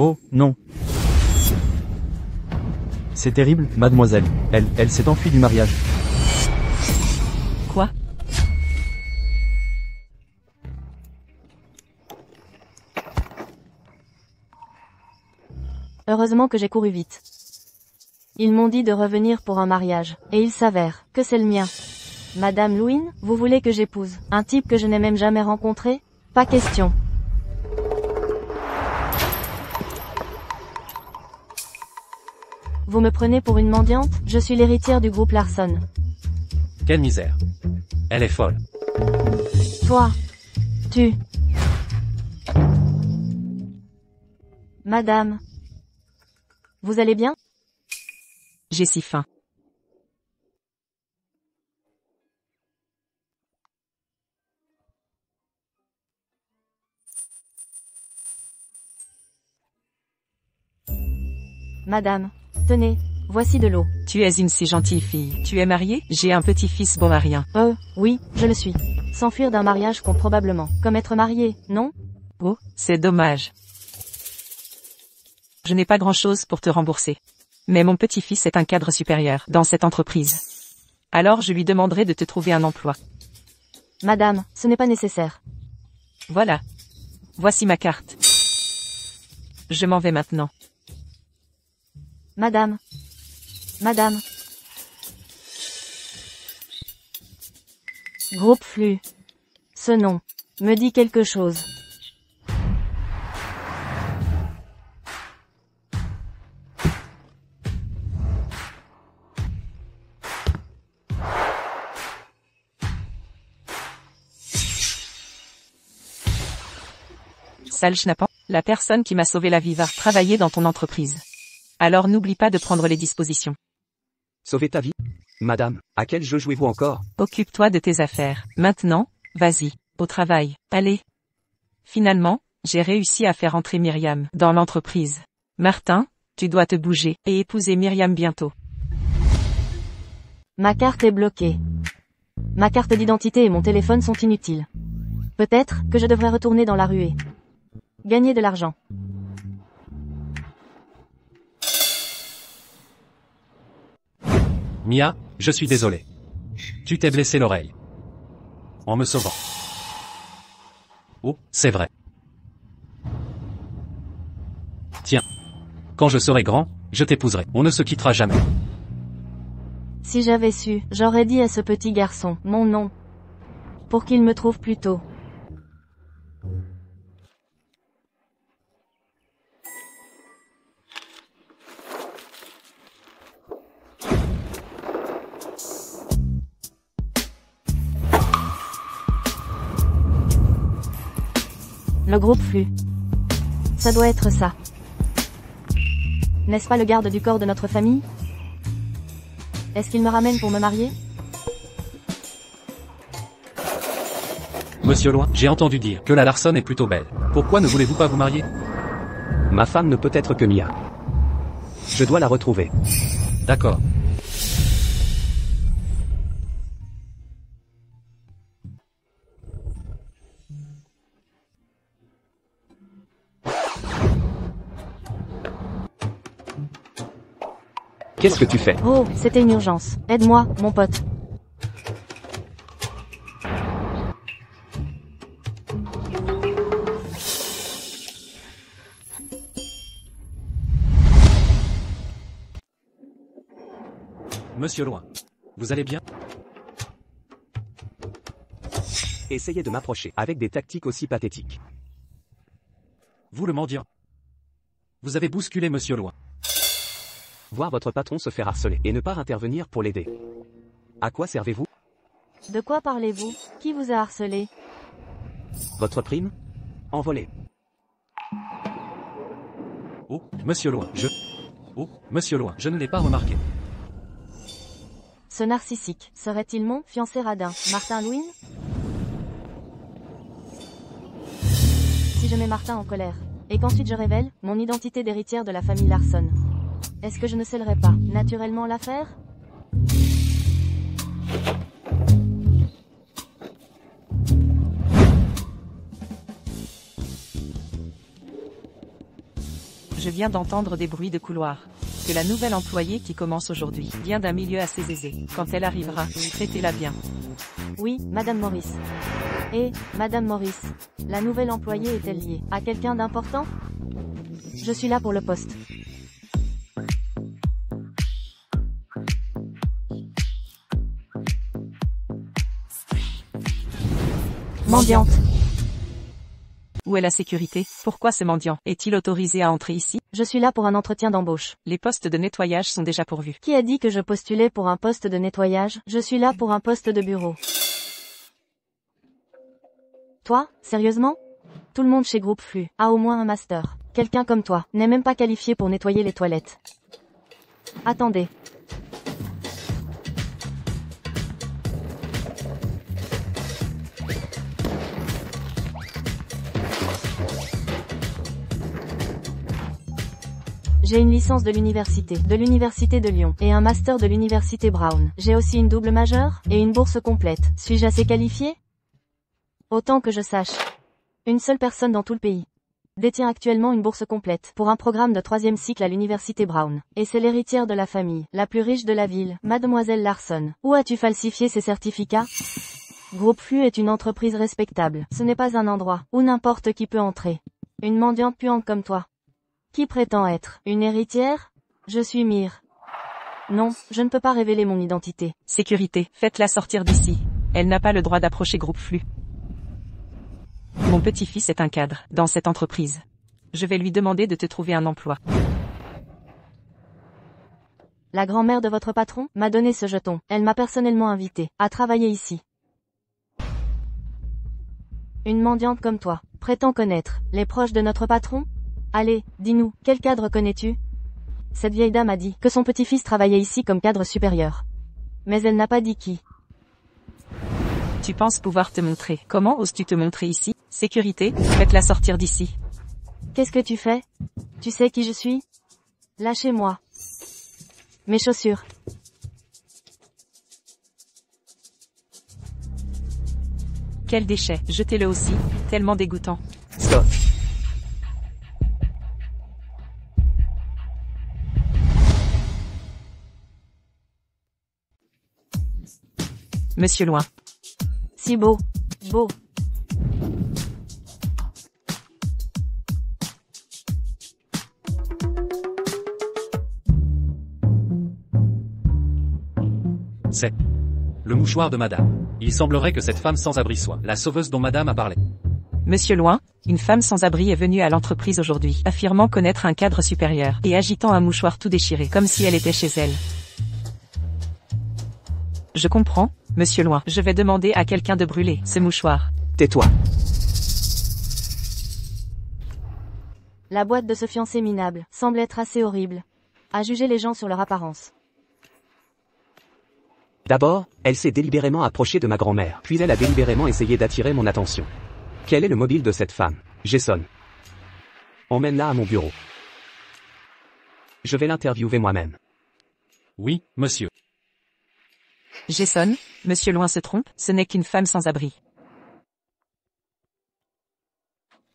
Oh, non. C'est terrible, mademoiselle. Elle s'est enfuie du mariage. Quoi? Heureusement que j'ai couru vite. Ils m'ont dit de revenir pour un mariage, et il s'avère que c'est le mien. Madame Louine, vous voulez que j'épouse un type que je n'ai même jamais rencontré? Pas question. Vous me prenez pour une mendiante? Je suis l'héritière du groupe Larson. Quelle misère. Elle est folle. Toi. Tu. Madame. Vous allez bien? J'ai si faim. Madame. Tenez, voici de l'eau. Tu es une si gentille fille. Tu es mariée? J'ai un petit-fils bomarien. Oui, je le suis. S'enfuir d'un mariage compte probablement comme être marié, non? Oh, c'est dommage. Je n'ai pas grand-chose pour te rembourser. Mais mon petit-fils est un cadre supérieur dans cette entreprise. Alors je lui demanderai de te trouver un emploi. Madame, ce n'est pas nécessaire. Voilà. Voici ma carte. Je m'en vais maintenant. Madame. Madame. Groupe Flux. Ce nom me dit quelque chose. Sale schnappant, la personne qui m'a sauvé la vie va travailler dans ton entreprise. Alors n'oublie pas de prendre les dispositions. Sauver ta vie? Madame, à quel jeu jouez-vous encore? Occupe-toi de tes affaires. Maintenant, vas-y, au travail. Allez. Finalement, j'ai réussi à faire entrer Myriam dans l'entreprise. Martin, tu dois te bouger et épouser Myriam bientôt. Ma carte est bloquée. Ma carte d'identité et mon téléphone sont inutiles. Peut-être que je devrais retourner dans la rue et gagner de l'argent. Mia, je suis désolé. Tu t'es blessé l'oreille. En me sauvant. Oh, c'est vrai. Tiens. Quand je serai grand, je t'épouserai. On ne se quittera jamais. Si j'avais su, j'aurais dit à ce petit garçon mon nom. Pour qu'il me trouve plus tôt. Le groupe Flux. Ça doit être ça. N'est-ce pas le garde du corps de notre famille? Est-ce qu'il me ramène pour me marier? Monsieur Loin, j'ai entendu dire que la Larson est plutôt belle. Pourquoi ne voulez-vous pas vous marier? Ma femme ne peut être que Mia. Je dois la retrouver. D'accord. Qu'est-ce que tu fais? Oh, c'était une urgence. Aide-moi, mon pote. Monsieur Loin. Vous allez bien? Essayez de m'approcher avec des tactiques aussi pathétiques. Vous le mendiant. Vous avez bousculé Monsieur Loin. Voir votre patron se faire harceler et ne pas intervenir pour l'aider. À quoi servez-vous? De quoi parlez-vous? Qui vous a harcelé? Votre prime? Envolée. Oh, Monsieur Loin, Oh, Monsieur Loin, je ne l'ai pas remarqué. Ce narcissique serait-il mon fiancé radin, Martin Louine? Si je mets Martin en colère, et qu'ensuite je révèle mon identité d'héritière de la famille Larson, est-ce que je ne scellerai pas naturellement l'affaire? Je viens d'entendre des bruits de couloir. Que la nouvelle employée qui commence aujourd'hui vient d'un milieu assez aisé. Quand elle arrivera, traitez-la bien. Oui, Madame Morris. Et, Madame Morris, la nouvelle employée est-elle liée à quelqu'un d'important? Je suis là pour le poste. Mendiante. Où est la sécurité? Pourquoi ce mendiant est-il autorisé à entrer ici? Je suis là pour un entretien d'embauche. Les postes de nettoyage sont déjà pourvus. Qui a dit que je postulais pour un poste de nettoyage? Je suis là pour un poste de bureau. Toi, sérieusement? Tout le monde chez Groupe Flux a au moins un master. Quelqu'un comme toi n'est même pas qualifié pour nettoyer les toilettes. Attendez. J'ai une licence de l'université de Lyon, et un master de l'université Brown. J'ai aussi une double majeure, et une bourse complète. Suis-je assez qualifié? Autant que je sache. Une seule personne dans tout le pays détient actuellement une bourse complète pour un programme de 3e cycle à l'université Brown. Et c'est l'héritière de la famille, la plus riche de la ville, Mademoiselle Larson. Où as-tu falsifié ces certificats? Groupe Flux est une entreprise respectable. Ce n'est pas un endroit où n'importe qui peut entrer. Une mendiante puante comme toi. Qui prétend être une héritière? Je suis Mire. Non, je ne peux pas révéler mon identité. Sécurité, faites-la sortir d'ici. Elle n'a pas le droit d'approcher Groupe Flux. Mon petit-fils est un cadre dans cette entreprise. Je vais lui demander de te trouver un emploi. La grand-mère de votre patron m'a donné ce jeton. Elle m'a personnellement invité à travailler ici. Une mendiante comme toi prétend connaître les proches de notre patron? Allez, dis-nous, quel cadre connais-tu? Cette vieille dame a dit que son petit-fils travaillait ici comme cadre supérieur. Mais elle n'a pas dit qui. Tu penses pouvoir te montrer? Comment oses-tu te montrer ici? Sécurité, faites-la sortir d'ici. Qu'est-ce que tu fais? Tu sais qui je suis? Lâchez-moi. Mes chaussures. Quel déchet, jetez-le aussi, tellement dégoûtant. Stop. Monsieur Loin. Si beau. Beau. C'est le mouchoir de madame. Il semblerait que cette femme sans abri soit la sauveuse dont madame a parlé. Monsieur Loin, une femme sans abri est venue à l'entreprise aujourd'hui, affirmant connaître un cadre supérieur, et agitant un mouchoir tout déchiré, comme si elle était chez elle. Je comprends, Monsieur Loin. Je vais demander à quelqu'un de brûler ce mouchoir. Tais-toi. La boîte de ce fiancé minable semble être assez horrible. À juger les gens sur leur apparence. D'abord, elle s'est délibérément approchée de ma grand-mère, puis elle a délibérément essayé d'attirer mon attention. Quel est le mobile de cette femme? Jason. Emmène-la à mon bureau. Je vais l'interviewer moi-même. Oui, monsieur. Jason, Monsieur Loin se trompe, ce n'est qu'une femme sans abri.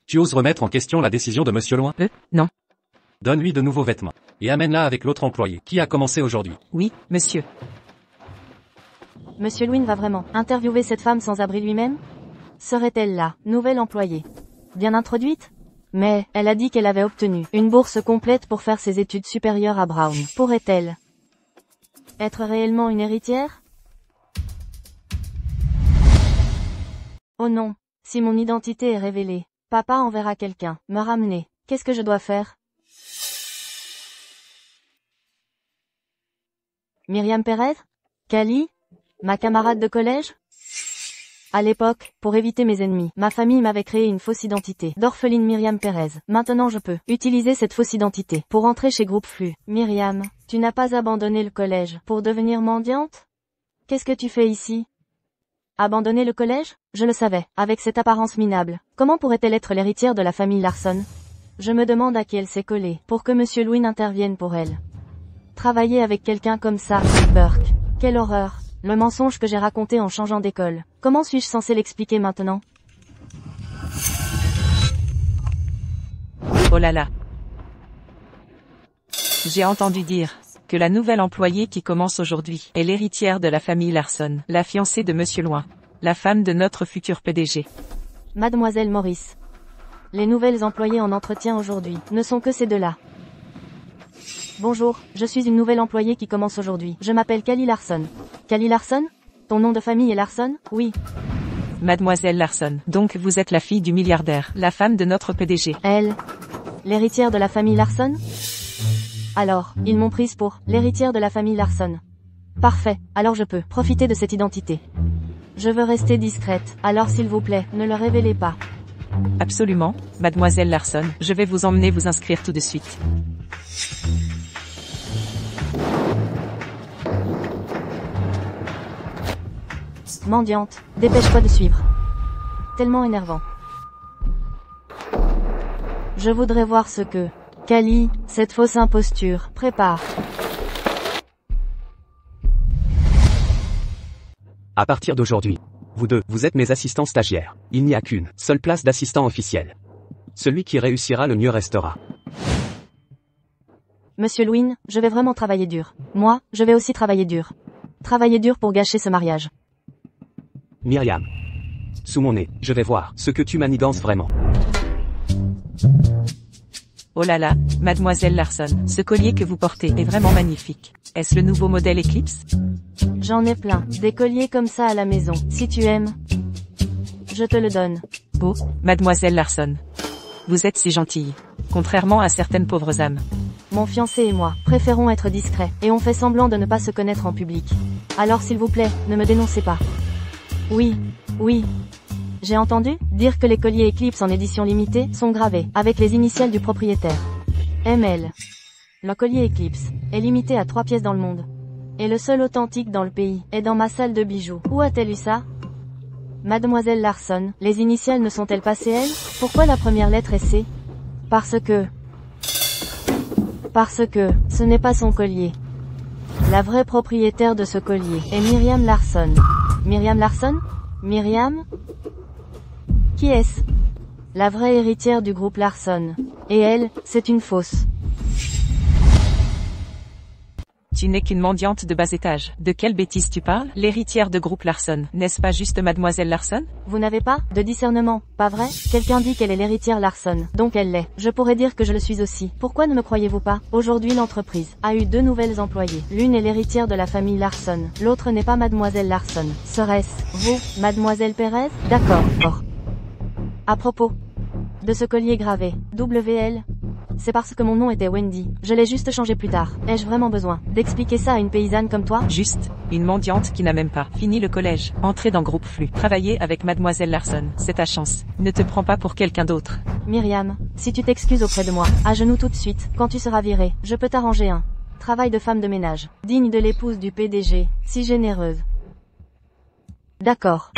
Tu oses remettre en question la décision de monsieur Loin? Non. Donne-lui de nouveaux vêtements. Et amène-la avec l'autre employé, qui a commencé aujourd'hui. Oui, monsieur. Monsieur Louin va vraiment interviewer cette femme sans abri lui-même? Serait-elle la nouvelle employée? Bien introduite? Mais, elle a dit qu'elle avait obtenu une bourse complète pour faire ses études supérieures à Brown. Pourrait-elle être réellement une héritière? Oh non, si mon identité est révélée, papa enverra quelqu'un me ramener. Qu'est-ce que je dois faire? Myriam Pérez? Cali? Ma camarade de collège? À l'époque, pour éviter mes ennemis, ma famille m'avait créé une fausse identité d'orpheline Myriam Pérez. Maintenant je peux utiliser cette fausse identité pour entrer chez Groupe Flux. Myriam, tu n'as pas abandonné le collège pour devenir mendiante? Qu'est-ce que tu fais ici? Abandonner le collège? Je le savais, avec cette apparence minable. Comment pourrait-elle être l'héritière de la famille Larson? Je me demande à qui elle s'est collée pour que Monsieur Louin intervienne pour elle. Travailler avec quelqu'un comme ça, Burke. Quelle horreur. Le mensonge que j'ai raconté en changeant d'école. Comment suis-je censé l'expliquer maintenant? Oh là là. J'ai entendu dire que la nouvelle employée qui commence aujourd'hui est l'héritière de la famille Larson, la fiancée de Monsieur Loin, la femme de notre futur PDG. Mademoiselle Maurice. Les nouvelles employées en entretien aujourd'hui ne sont que ces deux-là. Bonjour, je suis une nouvelle employée qui commence aujourd'hui. Je m'appelle Callie Larson. Callie Larson? Ton nom de famille est Larson? Oui. Mademoiselle Larson. Donc vous êtes la fille du milliardaire, la femme de notre PDG. Elle? L'héritière de la famille Larson? Alors, ils m'ont prise pour l'héritière de la famille Larson. Parfait, alors je peux profiter de cette identité. Je veux rester discrète, alors s'il vous plaît, ne le révélez pas. Absolument, Mademoiselle Larson, je vais vous emmener vous inscrire tout de suite. Mendiante, dépêche-toi de suivre. Tellement énervant. Je voudrais voir ce que Callie, cette fausse imposture, prépare. À partir d'aujourd'hui, vous deux, vous êtes mes assistants stagiaires. Il n'y a qu'une seule place d'assistant officiel. Celui qui réussira le mieux restera. Monsieur Louin, je vais vraiment travailler dur. Moi, je vais aussi travailler dur. Travailler dur pour gâcher ce mariage. Myriam. Sous mon nez, je vais voir ce que tu manigances vraiment. Oh là là, Mademoiselle Larson, ce collier que vous portez est vraiment magnifique. Est-ce le nouveau modèle Eclipse? J'en ai plein, des colliers comme ça à la maison. Si tu aimes, je te le donne. Oh, Mademoiselle Larson. Vous êtes si gentille. Contrairement à certaines pauvres âmes. Mon fiancé et moi préférons être discrets, et on fait semblant de ne pas se connaître en public. Alors s'il vous plaît, ne me dénoncez pas. Oui, oui. J'ai entendu dire que les colliers Eclipse en édition limitée sont gravés avec les initiales du propriétaire. ML. Le collier Eclipse est limité à 3 pièces dans le monde. Et le seul authentique dans le pays est dans ma salle de bijoux. Où a-t-elle eu ça? Mademoiselle Larson, les initiales ne sont-elles pas CL? Pourquoi la première lettre est C? Parce que ce n'est pas son collier. La vraie propriétaire de ce collier est Myriam Larson. Myriam Larson? Myriam? Qui est-ce? La vraie héritière du groupe Larson. Et elle, c'est une fausse. Tu n'es qu'une mendiante de bas étage. De quelle bêtise tu parles? L'héritière de groupe Larson, n'est-ce pas juste Mademoiselle Larson? Vous n'avez pas de discernement, pas vrai? Quelqu'un dit qu'elle est l'héritière Larson, donc elle l'est. Je pourrais dire que je le suis aussi. Pourquoi ne me croyez-vous pas? Aujourd'hui l'entreprise a eu 2 nouvelles employées. L'une est l'héritière de la famille Larson, l'autre n'est pas Mademoiselle Larson. Serait-ce vous, Mademoiselle Pérez? D'accord. À propos de ce collier gravé, WL, c'est parce que mon nom était Wendy. Je l'ai juste changé plus tard. Ai-je vraiment besoin d'expliquer ça à une paysanne comme toi? Juste, une mendiante qui n'a même pas fini le collège. Entrer dans groupe flux. Travailler avec Mademoiselle Larson, c'est ta chance. Ne te prends pas pour quelqu'un d'autre. Myriam, si tu t'excuses auprès de moi, à genoux tout de suite, quand tu seras virée, je peux t'arranger un travail de femme de ménage, digne de l'épouse du PDG, si généreuse. D'accord.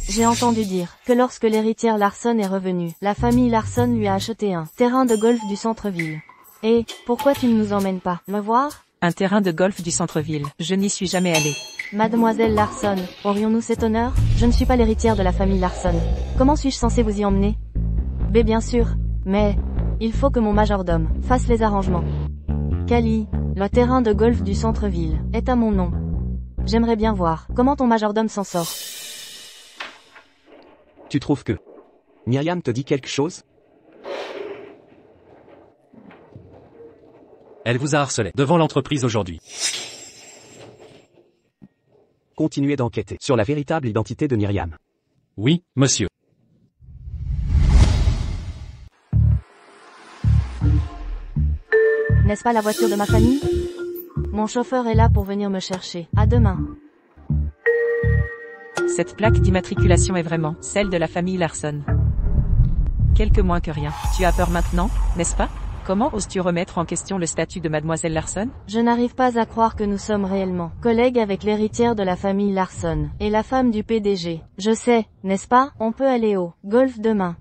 J'ai entendu dire que lorsque l'héritière Larson est revenue, la famille Larson lui a acheté un terrain de golf du centre-ville. Et, pourquoi tu ne nous emmènes pas me voir? Un terrain de golf du centre-ville. Je n'y suis jamais allée. Mademoiselle Larson, aurions-nous cet honneur? Je ne suis pas l'héritière de la famille Larson. Comment suis-je censée vous y emmener? Bien sûr, mais il faut que mon majordome fasse les arrangements. Callie, le terrain de golf du centre-ville est à mon nom. J'aimerais bien voir comment ton majordome s'en sort. Tu trouves que Myriam te dit quelque chose? Elle vous a harcelé devant l'entreprise aujourd'hui. Continuez d'enquêter sur la véritable identité de Myriam. Oui, monsieur. N'est-ce pas la voiture de ma famille? Mon chauffeur est là pour venir me chercher. À demain. Cette plaque d'immatriculation est vraiment celle de la famille Larson. Quelque moins que rien. Tu as peur maintenant, n'est-ce pas? Comment oses-tu remettre en question le statut de Mademoiselle Larson? Je n'arrive pas à croire que nous sommes réellement collègues avec l'héritière de la famille Larson et la femme du PDG. Je sais, n'est-ce pas? On peut aller au golf demain.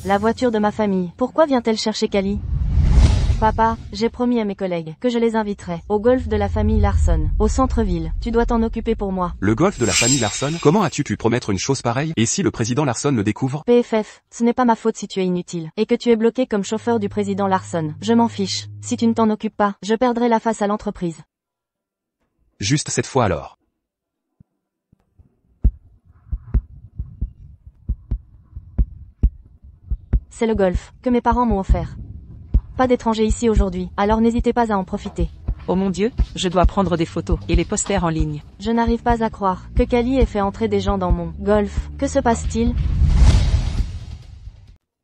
La voiture de ma famille. Pourquoi vient-elle chercher Callie? Papa, j'ai promis à mes collègues que je les inviterai au golf de la famille Larson, au centre-ville. Tu dois t'en occuper pour moi. Le golf de la famille Larson? Comment as-tu pu promettre une chose pareille? Et si le président Larson le découvre? PFF, ce n'est pas ma faute si tu es inutile, et que tu es bloqué comme chauffeur du président Larson. Je m'en fiche. Si tu ne t'en occupes pas, je perdrai la face à l'entreprise. Juste cette fois alors. C'est le golf, que mes parents m'ont offert. Pas d'étrangers ici aujourd'hui, alors n'hésitez pas à en profiter. Oh mon Dieu, je dois prendre des photos et les poster en ligne. Je n'arrive pas à croire que Cali ait fait entrer des gens dans mon golf. Que se passe-t-il?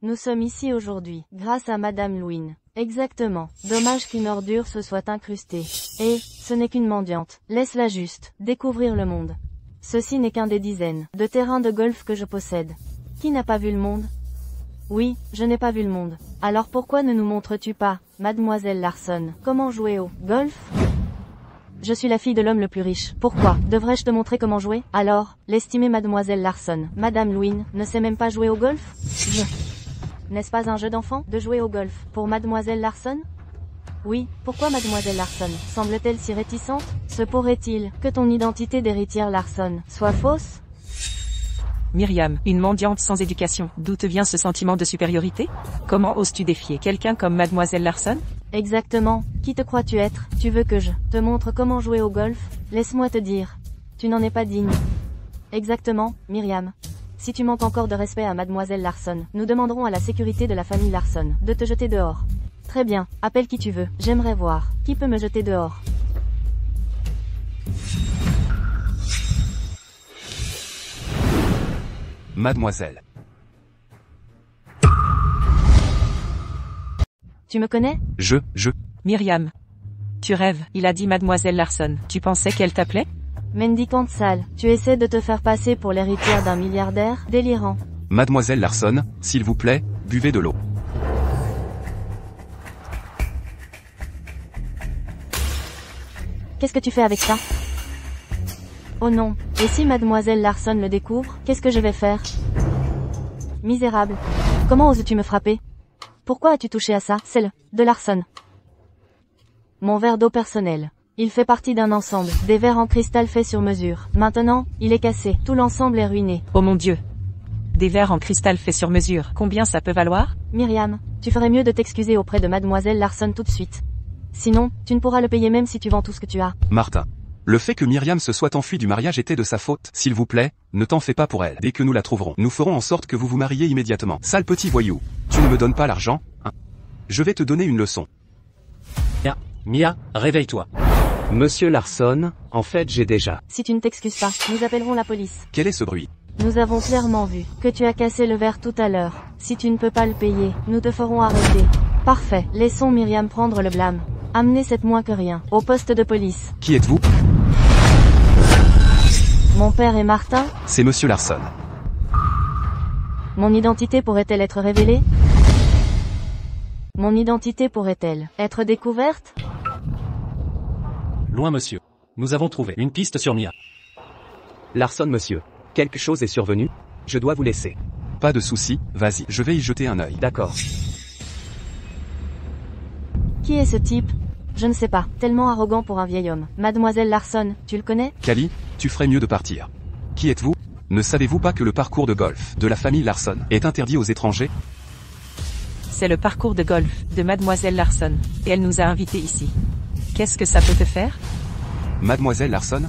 Nous sommes ici aujourd'hui, grâce à Madame Louine. Exactement. Dommage qu'une ordure se soit incrustée. Et, ce n'est qu'une mendiante. Laisse-la juste découvrir le monde. Ceci n'est qu'un des dizaines de terrains de golf que je possède. Qui n'a pas vu le monde? Oui, je n'ai pas vu le monde. Alors pourquoi ne nous montres-tu pas, Mademoiselle Larson, comment jouer au golf? Je suis la fille de l'homme le plus riche. Pourquoi devrais-je te montrer comment jouer? Alors, l'estimée Mademoiselle Larson, Madame Louine, ne sait même pas jouer au golf? N'est-ce pas un jeu d'enfant, de jouer au golf, pour Mademoiselle Larson? Oui, pourquoi Mademoiselle Larson semble-t-elle si réticente? Se pourrait-il que ton identité d'héritière Larson soit fausse? Myriam, une mendiante sans éducation. D'où te vient ce sentiment de supériorité? Comment oses-tu défier quelqu'un comme Mademoiselle Larson? Exactement. Qui te crois-tu être? Tu veux que je te montre comment jouer au golf? Laisse-moi te dire. Tu n'en es pas digne. Exactement, Myriam. Si tu manques encore de respect à Mademoiselle Larson, nous demanderons à la sécurité de la famille Larson de te jeter dehors. Très bien, appelle qui tu veux. J'aimerais voir. Qui peut me jeter dehors? Mademoiselle. Tu me connais? Myriam. Tu rêves, il a dit Mademoiselle Larson. Tu pensais qu'elle t'appelait? Mendicante sale, tu essaies de te faire passer pour l'héritière d'un milliardaire? Délirant. Mademoiselle Larson, s'il vous plaît, buvez de l'eau. Qu'est-ce que tu fais avec ça? Oh non, et si Mademoiselle Larson le découvre, qu'est-ce que je vais faire? Misérable. Comment oses-tu me frapper? Pourquoi as-tu touché à ça? C'est de Larson. Mon verre d'eau personnel. Il fait partie d'un ensemble, des verres en cristal faits sur mesure. Maintenant, il est cassé, tout l'ensemble est ruiné. Oh mon Dieu. Des verres en cristal faits sur mesure, combien ça peut valoir? Myriam, tu ferais mieux de t'excuser auprès de Mademoiselle Larson tout de suite. Sinon, tu ne pourras le payer même si tu vends tout ce que tu as. Martin. Le fait que Myriam se soit enfuie du mariage était de sa faute. S'il vous plaît, ne t'en fais pas pour elle. Dès que nous la trouverons, nous ferons en sorte que vous vous mariez immédiatement. Sale petit voyou. Tu ne me donnes pas l'argent, hein? Je vais te donner une leçon. Mia, réveille-toi. Monsieur Larson, en fait j'ai déjà... Si tu ne t'excuses pas, nous appellerons la police. Quel est ce bruit? Nous avons clairement vu que tu as cassé le verre tout à l'heure. Si tu ne peux pas le payer, nous te ferons arrêter. Parfait, laissons Myriam prendre le blâme. Amenez cette moins que rien au poste de police. Qui êtes-vous? Mon père est Martin. C'est Monsieur Larson. Mon identité pourrait-elle être révélée? Mon identité pourrait-elle être découverte? Loin monsieur. Nous avons trouvé une piste sur Mia. Larson monsieur, quelque chose est survenu? Je dois vous laisser. Pas de souci, vas-y, je vais y jeter un œil. D'accord. Qui est ce type? Je ne sais pas, tellement arrogant pour un vieil homme. Mademoiselle Larson, tu le connais? Cali, tu ferais mieux de partir. Qui êtes-vous? Ne savez-vous pas que le parcours de golf de la famille Larson est interdit aux étrangers? C'est le parcours de golf de Mademoiselle Larson, et elle nous a invités ici. Qu'est-ce que ça peut te faire? Mademoiselle Larson?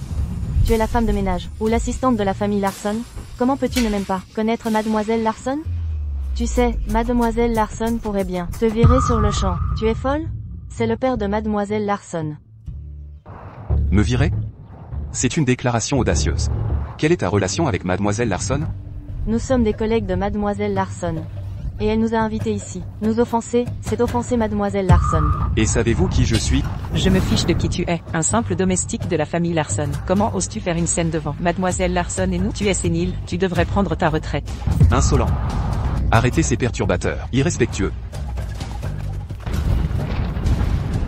Tu es la femme de ménage, ou l'assistante de la famille Larson? Comment peux-tu ne même pas connaître Mademoiselle Larson? Tu sais, Mademoiselle Larson pourrait bien te virer sur le champ. Tu es folle? C'est le père de Mademoiselle Larson. Me virer? C'est une déclaration audacieuse. Quelle est ta relation avec Mademoiselle Larson? Nous sommes des collègues de Mademoiselle Larson. Et elle nous a invités ici. Nous offenser, c'est offenser Mademoiselle Larson. Et savez-vous qui je suis? Je me fiche de qui tu es, un simple domestique de la famille Larson. Comment oses-tu faire une scène devant Mademoiselle Larson et nous? Tu es sénile, tu devrais prendre ta retraite. Insolent. Arrêtez ces perturbateurs, irrespectueux.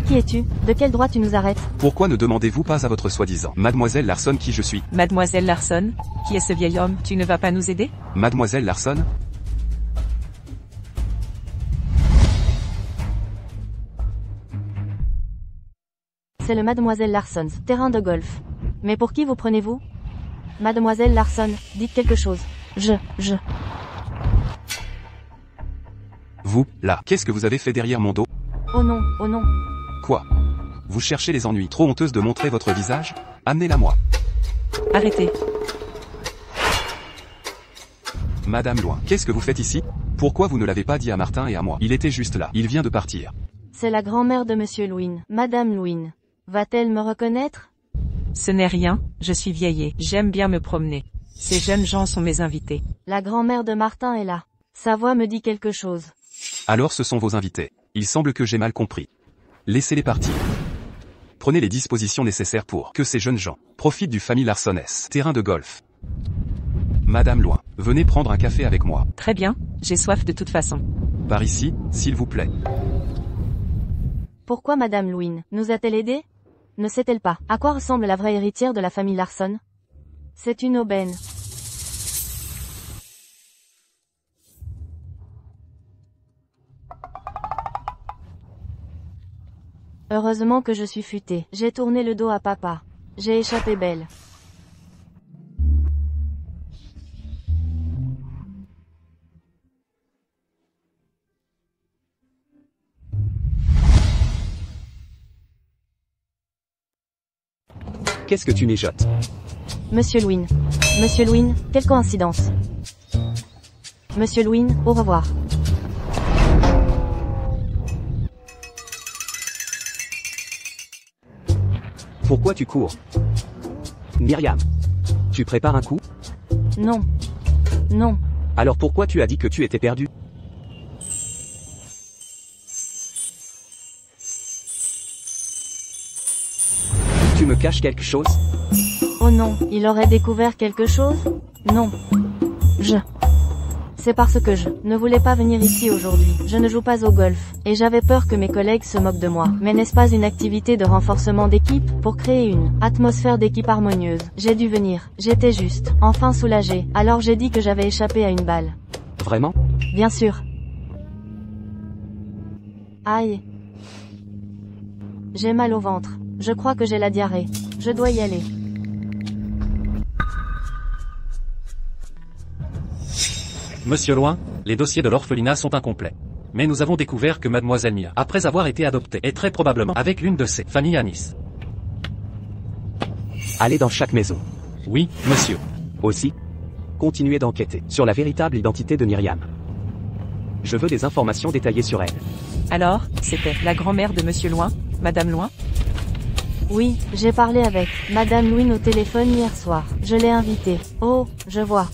Qui es-tu? De quel droit tu nous arrêtes? Pourquoi ne demandez-vous pas à votre soi-disant Mademoiselle Larson qui je suis? Mademoiselle Larson? Qui est ce vieil homme? Tu ne vas pas nous aider? Mademoiselle Larson? C'est le Mademoiselle Larson's terrain de golf. Mais pour qui vous prenez-vous? Mademoiselle Larson, dites quelque chose. Vous, là, qu'est-ce que vous avez fait derrière mon dos? Oh non, oh non. Quoi? Vous cherchez les ennuis? Trop honteuse de montrer votre visage? Amenez-la moi. Arrêtez. Madame Loin, qu'est-ce que vous faites ici? Pourquoi vous ne l'avez pas dit à Martin et à moi? Il était juste là, il vient de partir. C'est la grand-mère de Monsieur Louin, Madame Louin. Va-t-elle me reconnaître? Ce n'est rien, je suis vieillée, j'aime bien me promener. Ces jeunes gens sont mes invités. La grand-mère de Martin est là. Sa voix me dit quelque chose. Alors ce sont vos invités. Il semble que j'ai mal compris. Laissez-les partir. Prenez les dispositions nécessaires pour que ces jeunes gens profitent du famille Larsonnès terrain de golf. Madame Loin, venez prendre un café avec moi. Très bien, j'ai soif de toute façon. Par ici, s'il vous plaît. Pourquoi Madame Louin nous a-t-elle aidés? Ne sait-elle pas à quoi ressemble la vraie héritière de la famille Larson? C'est une aubaine. Heureusement que je suis futée. J'ai tourné le dos à papa. J'ai échappé belle. Qu'est-ce que tu mijotes? Monsieur Louin. Monsieur Louin, quelle coïncidence. Monsieur Louin, au revoir. Pourquoi tu cours? Myriam. Tu prépares un coup? Non. Non. Alors pourquoi tu as dit que tu étais perdu? Tu me caches quelque chose? Oh non, il aurait découvert quelque chose? Non. C'est parce que je ne voulais pas venir ici aujourd'hui. Je ne joue pas au golf, et j'avais peur que mes collègues se moquent de moi. Mais n'est-ce pas une activité de renforcement d'équipe, pour créer une atmosphère d'équipe harmonieuse? J'ai dû venir, j'étais juste, enfin soulagée, alors j'ai dit que j'avais échappé à une balle. Vraiment? Bien sûr. Aïe. J'ai mal au ventre. Je crois que j'ai la diarrhée. Je dois y aller. Monsieur Loin, les dossiers de l'orphelinat sont incomplets. Mais nous avons découvert que Mademoiselle Mia, après avoir été adoptée, est très probablement avec l'une de ses familles à Nice. Allez dans chaque maison. Oui, monsieur. Aussi, continuez d'enquêter sur la véritable identité de Myriam. Je veux des informations détaillées sur elle. Alors, c'était la grand-mère de Monsieur Loin, Madame Loin? Oui, j'ai parlé avec Madame Louin au téléphone hier soir. Je l'ai invitée. Oh, je vois.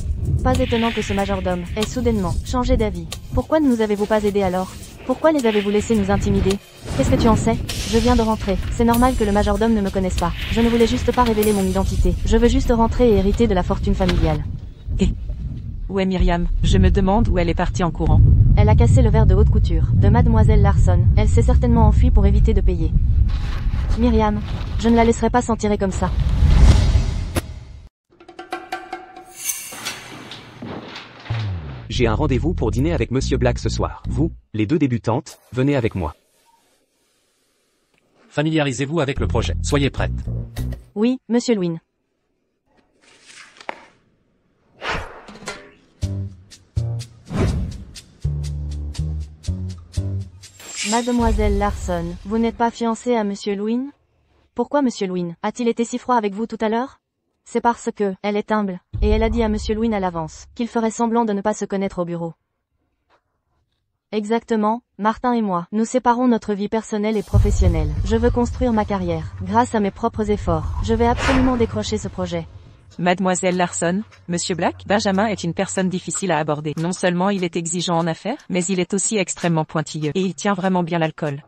Pas étonnant que ce majordome ait soudainement changé d'avis. Pourquoi ne nous avez-vous pas aidés alors? Pourquoi les avez-vous laissés nous intimider? Qu'est-ce que tu en sais? Je viens de rentrer. C'est normal que le majordome ne me connaisse pas. Je ne voulais juste pas révéler mon identité. Je veux juste rentrer et hériter de la fortune familiale. Et où est Myriam? Je me demande où elle est partie en courant. Elle a cassé le verre de haute couture de Mademoiselle Larson. Elle s'est certainement enfuie pour éviter de payer. Myriam, je ne la laisserai pas s'en tirer comme ça. J'ai un rendez-vous pour dîner avec Monsieur Black ce soir. Vous, les deux débutantes, venez avec moi. Familiarisez-vous avec le projet. Soyez prête. Oui, Monsieur Louin. Mademoiselle Larson, vous n'êtes pas fiancée à Monsieur Louin? Pourquoi Monsieur Louin a-t-il été si froid avec vous tout à l'heure? C'est parce que, elle est humble, et elle a dit à Monsieur Louin à l'avance, qu'il ferait semblant de ne pas se connaître au bureau. Exactement, Martin et moi, nous séparons notre vie personnelle et professionnelle. Je veux construire ma carrière, grâce à mes propres efforts. Je vais absolument décrocher ce projet. Mademoiselle Larson, Monsieur Black, Benjamin est une personne difficile à aborder. Non seulement il est exigeant en affaires, mais il est aussi extrêmement pointilleux, et il tient vraiment bien l'alcool.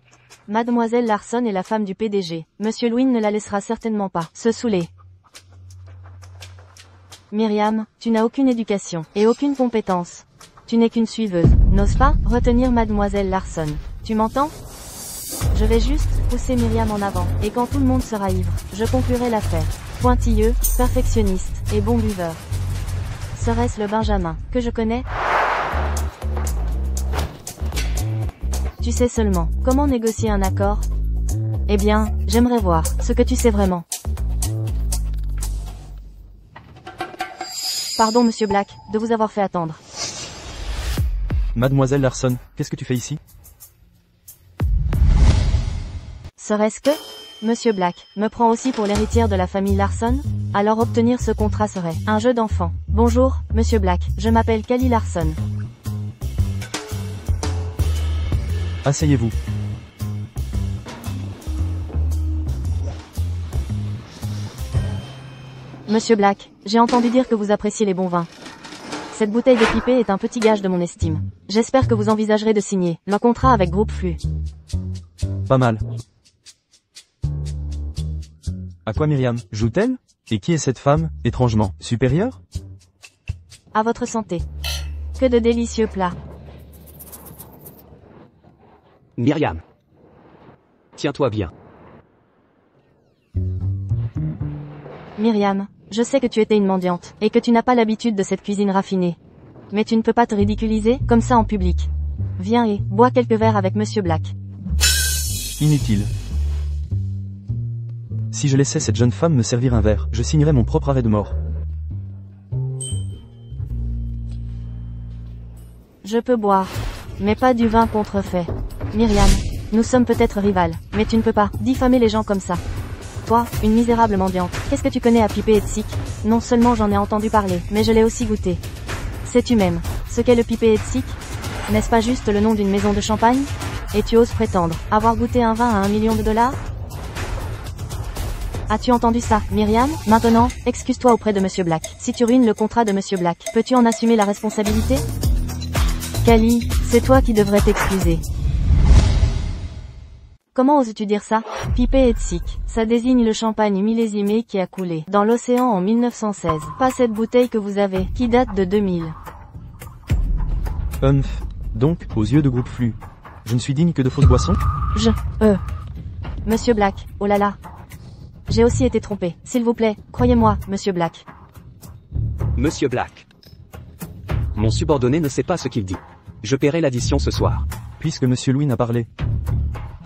Mademoiselle Larson est la femme du PDG. Monsieur Louin ne la laissera certainement pas se saouler. Myriam, tu n'as aucune éducation, et aucune compétence. Tu n'es qu'une suiveuse, n'ose pas retenir Mademoiselle Larson. Tu m'entends? Je vais juste pousser Myriam en avant, et quand tout le monde sera ivre, je conclurai l'affaire. Pointilleux, perfectionniste, et bon buveur. Serait-ce le Benjamin que je connais? Tu sais seulement comment négocier un accord? Eh bien, j'aimerais voir ce que tu sais vraiment. Pardon Monsieur Black, de vous avoir fait attendre. Mademoiselle Larson, qu'est-ce que tu fais ici? Serait-ce que Monsieur Black me prend aussi pour l'héritière de la famille Larson? Alors obtenir ce contrat serait un jeu d'enfant. Bonjour, Monsieur Black, je m'appelle Callie Larson. Asseyez-vous. Monsieur Black, j'ai entendu dire que vous appréciez les bons vins. Cette bouteille de pipé est un petit gage de mon estime. J'espère que vous envisagerez de signer le contrat avec Groupe Flux. Pas mal. À quoi Myriam joue-t-elle? Et qui est cette femme, étrangement supérieure? À votre santé. Que de délicieux plats. Myriam. Tiens-toi bien. Myriam, je sais que tu étais une mendiante, et que tu n'as pas l'habitude de cette cuisine raffinée. Mais tu ne peux pas te ridiculiser, comme ça en public. Viens et bois quelques verres avec Monsieur Black. Inutile. Si je laissais cette jeune femme me servir un verre, je signerais mon propre arrêt de mort. Je peux boire, mais pas du vin contrefait. Myriam, nous sommes peut-être rivales, mais tu ne peux pas diffamer les gens comme ça. Toi, une misérable mendiante, qu'est-ce que tu connais à piper et tsic? Non seulement j'en ai entendu parler, mais je l'ai aussi goûté. Sais-tu même ce qu'est le piper et tsic? N'est-ce pas juste le nom d'une maison de champagne? Et tu oses prétendre avoir goûté un vin à $1 million? As-tu entendu ça, Myriam? Maintenant, excuse-toi auprès de Monsieur Black. Si tu ruines le contrat de Monsieur Black, peux-tu en assumer la responsabilité? Callie, c'est toi qui devrais t'excuser. Comment oses-tu dire ça? Pipé et tsic, ça désigne le champagne millésimé qui a coulé dans l'océan en 1916. Pas cette bouteille que vous avez, qui date de 2000. Donc, aux yeux de Groupe Flux, je ne suis digne que de fausses boissons? Monsieur Black, oh là là. J'ai aussi été trompé. S'il vous plaît, croyez-moi, Monsieur Black. Monsieur Black. Mon subordonné ne sait pas ce qu'il dit. Je paierai l'addition ce soir. Puisque Monsieur Louis a parlé.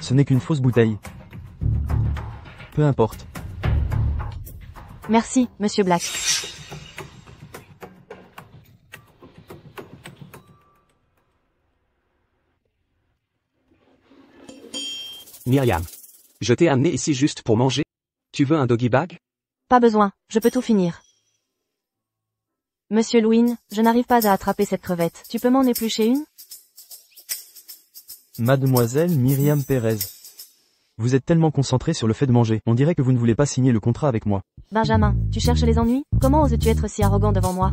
Ce n'est qu'une fausse bouteille. Peu importe. Merci, Monsieur Black. Myriam. Je t'ai amené ici juste pour manger? Tu veux un doggy bag? Pas besoin, je peux tout finir. Monsieur Louin, je n'arrive pas à attraper cette crevette. Tu peux m'en éplucher une? Mademoiselle Myriam Pérez. Vous êtes tellement concentré sur le fait de manger, on dirait que vous ne voulez pas signer le contrat avec moi. Benjamin, tu cherches les ennuis? Comment oses-tu être si arrogant devant moi?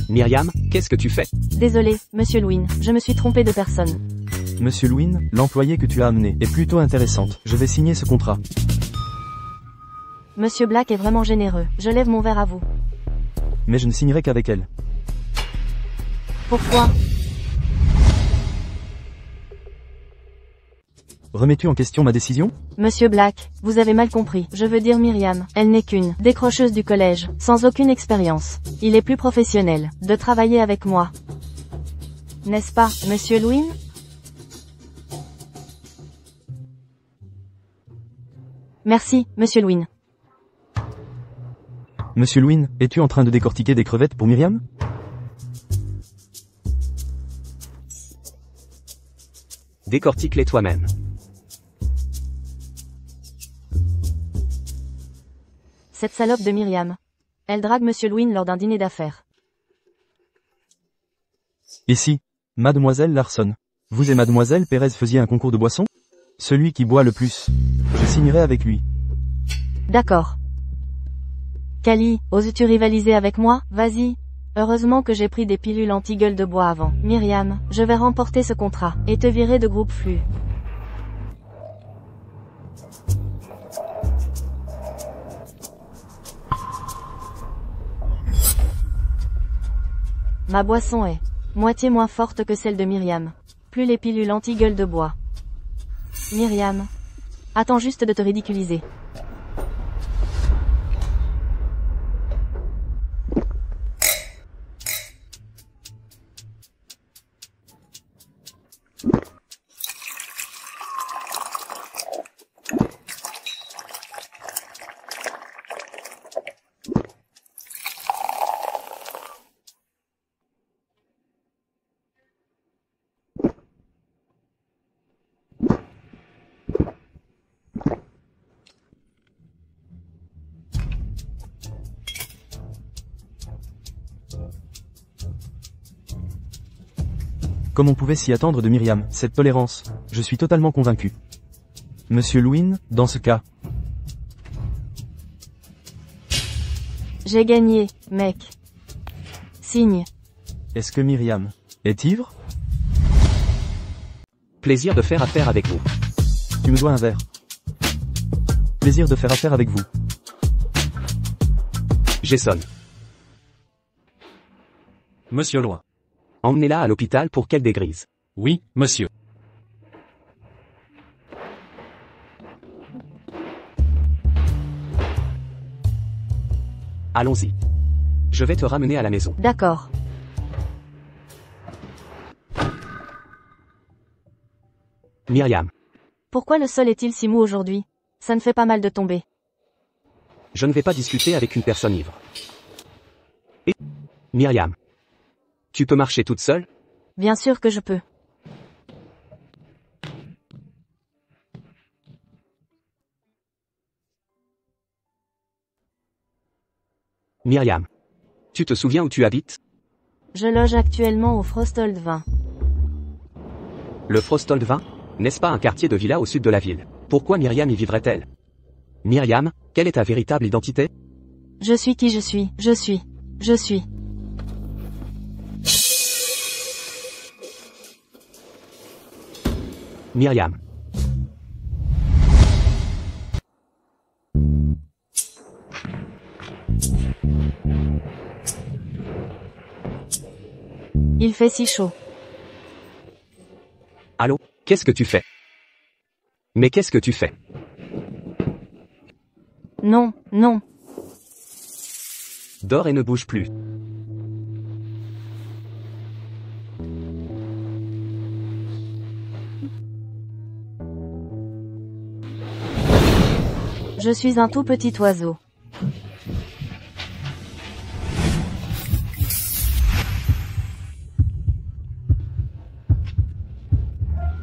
Myriam, qu'est-ce que tu fais? Désolé, Monsieur Louin, je me suis trompé de personne. Monsieur Louin, l'employée que tu as amenée est plutôt intéressante. Je vais signer ce contrat. Monsieur Black est vraiment généreux. Je lève mon verre à vous. Mais je ne signerai qu'avec elle. Pourquoi? Remets-tu en question ma décision? Monsieur Black, vous avez mal compris. Je veux dire Myriam, elle n'est qu'une décrocheuse du collège, sans aucune expérience. Il est plus professionnel de travailler avec moi. N'est-ce pas, Monsieur Louin? Merci, Monsieur Louin. Monsieur Louin, es-tu en train de décortiquer des crevettes pour Myriam? Décortique-les toi-même. Cette salope de Myriam. Elle drague Monsieur Louin lors d'un dîner d'affaires. Et si, Mademoiselle Larson, vous et Mademoiselle Pérez faisiez un concours de boissons? Celui qui boit le plus, je signerai avec lui. D'accord. Callie, oses-tu rivaliser avec moi? Vas-y. Heureusement que j'ai pris des pilules anti-gueule de bois avant. Myriam, je vais remporter ce contrat, et te virer de Groupe Flux. Ma boisson est moitié moins forte que celle de Myriam. Plus les pilules anti-gueule de bois. Myriam. Attends juste de te ridiculiser. Comme on pouvait s'y attendre de Myriam, cette tolérance, je suis totalement convaincu. Monsieur Lewin, dans ce cas, J'ai gagné, mec. Signe. est-ce que Myriam est ivre? Plaisir de faire affaire avec vous. Tu me dois un verre. Plaisir de faire affaire avec vous. Jason. Monsieur Loin. Emmenez-la à l'hôpital pour qu'elle dégrise. Oui, monsieur. Allons-y. Je vais te ramener à la maison. D'accord. Myriam. Pourquoi le sol est-il si mou aujourd'hui? Ça ne fait pas mal de tomber. Je ne vais pas discuter avec une personne ivre. Et... Myriam. Tu peux marcher toute seule? Bien sûr que je peux. Myriam. Tu te souviens où tu habites? Je loge actuellement au Frostold 20. Le Frostold 20? N'est-ce pas un quartier de villa au sud de la ville? Pourquoi Myriam y vivrait-elle? Myriam, quelle est ta véritable identité? Je suis qui je suis, je suis. Myriam. Il fait si chaud. Allô? Qu'est-ce que tu fais? Mais qu'est-ce que tu fais? Non, non. Dors et ne bouge plus. Je suis un tout petit oiseau.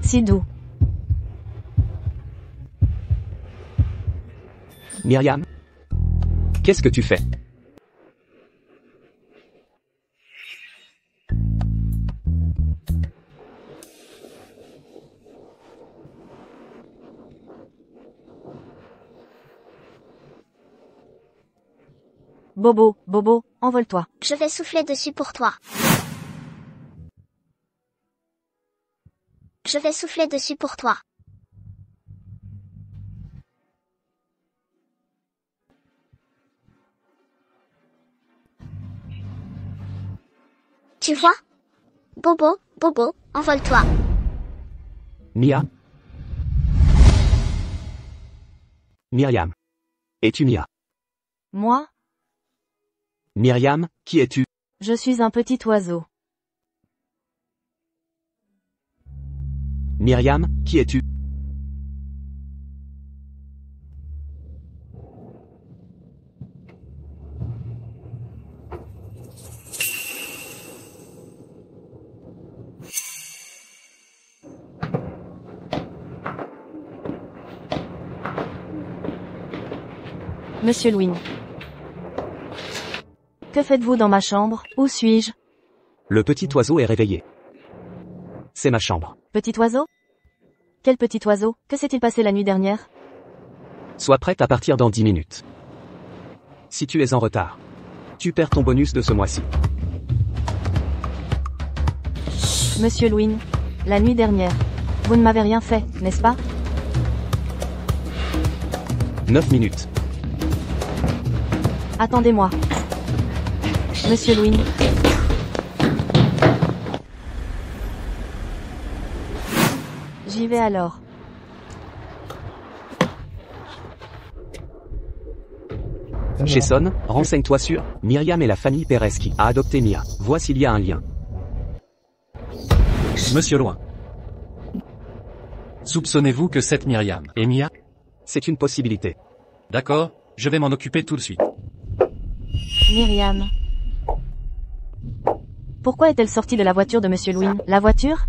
Si doux. Myriam? Qu'est-ce que tu fais? Bobo, Bobo, envole-toi. Je vais souffler dessus pour toi. Je vais souffler dessus pour toi. Tu vois? Bobo, Bobo, envole-toi. Mia? Myriam. Es-tu Mia? Moi, Myriam, qui es-tu? je suis un petit oiseau. Myriam, qui es-tu? Monsieur Lewin. Que faites-vous dans ma chambre? Où suis-je? Le petit oiseau est réveillé. C'est ma chambre. Petit oiseau? Quel petit oiseau? Que s'est-il passé la nuit dernière? Sois prête à partir dans 10 minutes. Si tu es en retard, tu perds ton bonus de ce mois-ci. Monsieur Lewin. La nuit dernière. Vous ne m'avez rien fait, n'est-ce pas? 9 minutes. Attendez-moi. Monsieur Lewin. J'y vais alors. Jason, renseigne-toi sur Myriam et la famille Perez qui a adopté Mia. Vois s'il y a un lien. Monsieur Loin. Soupçonnez-vous que cette Myriam est Mia? C'est une possibilité. D'accord, je vais m'en occuper tout de suite. Myriam. Pourquoi est-elle sortie de la voiture de Monsieur Lewin? La voiture?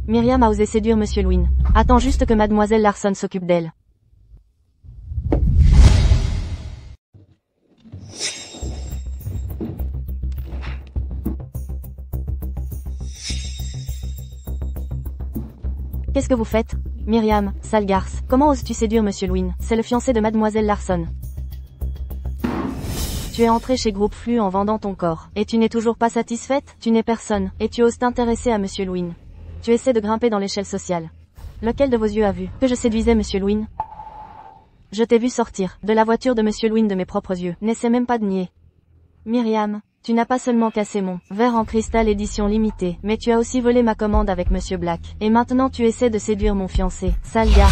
Myriam a osé séduire Monsieur Lewin. Attends juste que Mademoiselle Larson s'occupe d'elle. Qu'est-ce que vous faites? Myriam, sale garce, comment oses-tu séduire Monsieur Lewin? C'est le fiancé de Mademoiselle Larson. Tu es entré chez Groupe Flux en vendant ton corps, et tu n'es toujours pas satisfaite? Tu n'es personne, et tu oses t'intéresser à Monsieur Lewin. Tu essaies de grimper dans l'échelle sociale. Lequel de vos yeux a vu que je séduisais Monsieur Lewin? Je t'ai vu sortir de la voiture de Monsieur Lewin de mes propres yeux, n'essaie même pas de nier. Myriam, tu n'as pas seulement cassé mon verre en cristal édition limitée, mais tu as aussi volé ma commande avec Monsieur Black. Et maintenant tu essaies de séduire mon fiancé, sale gars.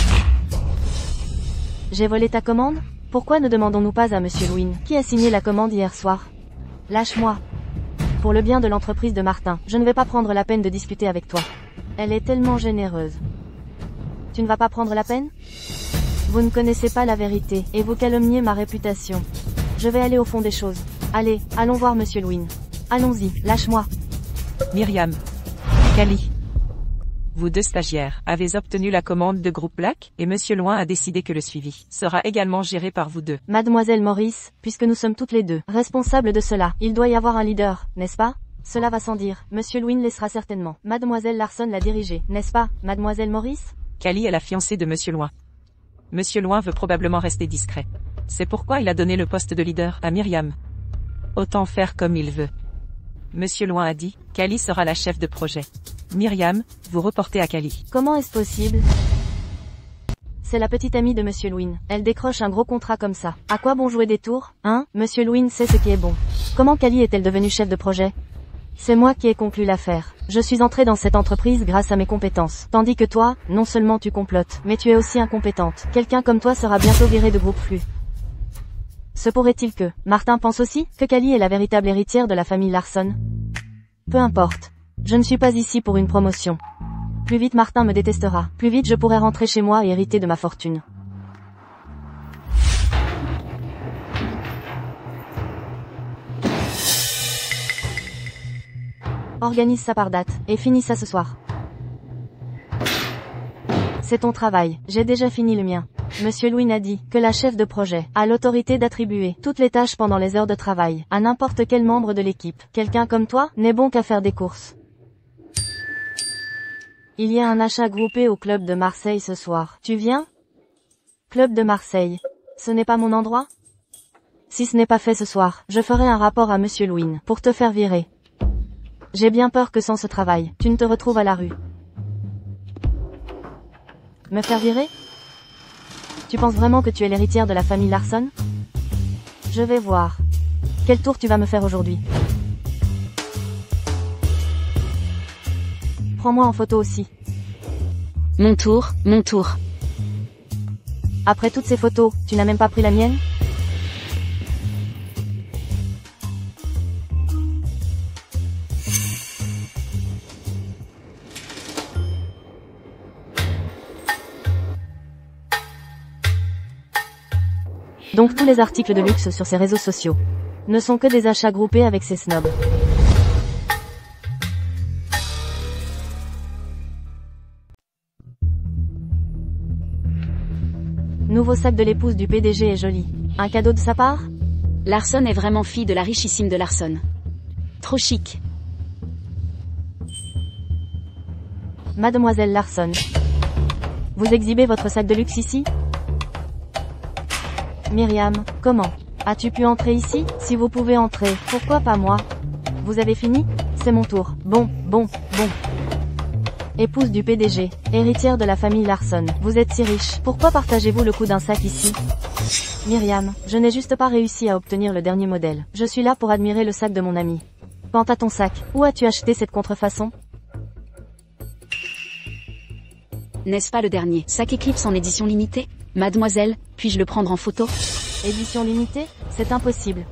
J'ai volé ta commande? Pourquoi ne demandons-nous pas à Monsieur Lewin, qui a signé la commande hier soir? Lâche-moi. Pour le bien de l'entreprise de Martin, je ne vais pas prendre la peine de discuter avec toi. Elle est tellement généreuse. Tu ne vas pas prendre la peine? Vous ne connaissez pas la vérité, et vous calomniez ma réputation. Je vais aller au fond des choses. Allez, allons voir Monsieur Lewin. Allons-y, lâche-moi. Myriam. Cali. Vous deux stagiaires avez obtenu la commande de Groupe Black, et Monsieur Lewin a décidé que le suivi sera également géré par vous deux. Mademoiselle Maurice, puisque nous sommes toutes les deux responsables de cela, il doit y avoir un leader, n'est-ce pas? Cela va sans dire. Monsieur Lewin laissera certainement Mademoiselle Larson la diriger, n'est-ce pas, Mademoiselle Maurice? Cali est la fiancée de Monsieur Lewin. Monsieur Lewin veut probablement rester discret. C'est pourquoi il a donné le poste de leader à Myriam. Autant faire comme il veut. Monsieur Lewin a dit, Cali sera la chef de projet. Myriam, vous reportez à Cali. Comment est-ce possible? C'est la petite amie de Monsieur Lewin. Elle décroche un gros contrat comme ça. À quoi bon jouer des tours, hein? Monsieur Lewin sait ce qui est bon. Comment Cali est-elle devenue chef de projet? C'est moi qui ai conclu l'affaire. Je suis entrée dans cette entreprise grâce à mes compétences. Tandis que toi, non seulement tu complotes, mais tu es aussi incompétente. Quelqu'un comme toi sera bientôt viré de Groupe Flux. Se pourrait-il que Martin pense aussi que Cali est la véritable héritière de la famille Larson? Peu importe. Je ne suis pas ici pour une promotion. Plus vite Martin me détestera, plus vite je pourrai rentrer chez moi et hériter de ma fortune. Organise ça par date, et finis ça ce soir. C'est ton travail, j'ai déjà fini le mien. Monsieur Lewin a dit que la chef de projet a l'autorité d'attribuer toutes les tâches pendant les heures de travail à n'importe quel membre de l'équipe. Quelqu'un comme toi n'est bon qu'à faire des courses. Il y a un achat groupé au club de Marseille ce soir. Tu viens? Club de Marseille. Ce n'est pas mon endroit? Si ce n'est pas fait ce soir, je ferai un rapport à Monsieur Lewin pour te faire virer. J'ai bien peur que sans ce travail, tu ne te retrouves à la rue. Me faire virer? Tu penses vraiment que tu es l'héritière de la famille Larson? Je vais voir. Quel tour tu vas me faire aujourd'hui? Prends-moi en photo aussi. Mon tour, mon tour. Après toutes ces photos, tu n'as même pas pris la mienne? Donc tous les articles de luxe sur ces réseaux sociaux ne sont que des achats groupés avec ces snobs. Nouveau sac de l'épouse du PDG est joli. Un cadeau de sa part? Larson est vraiment fille de la richissime de Larson. Trop chic. Mademoiselle Larson. Vous exhibez votre sac de luxe ici? Myriam, comment as-tu pu entrer ici? Si vous pouvez entrer, pourquoi pas moi? Vous avez fini? C'est mon tour. Bon. Épouse du PDG, héritière de la famille Larson, vous êtes si riche, pourquoi partagez-vous le coût d'un sac ici? Myriam, je n'ai juste pas réussi à obtenir le dernier modèle. Je suis là pour admirer le sac de mon ami. Quant à ton sac, où as-tu acheté cette contrefaçon? N'est-ce pas le dernier sac Eclipse en édition limitée? Mademoiselle, puis-je le prendre en photo? Édition limitée? C'est impossible.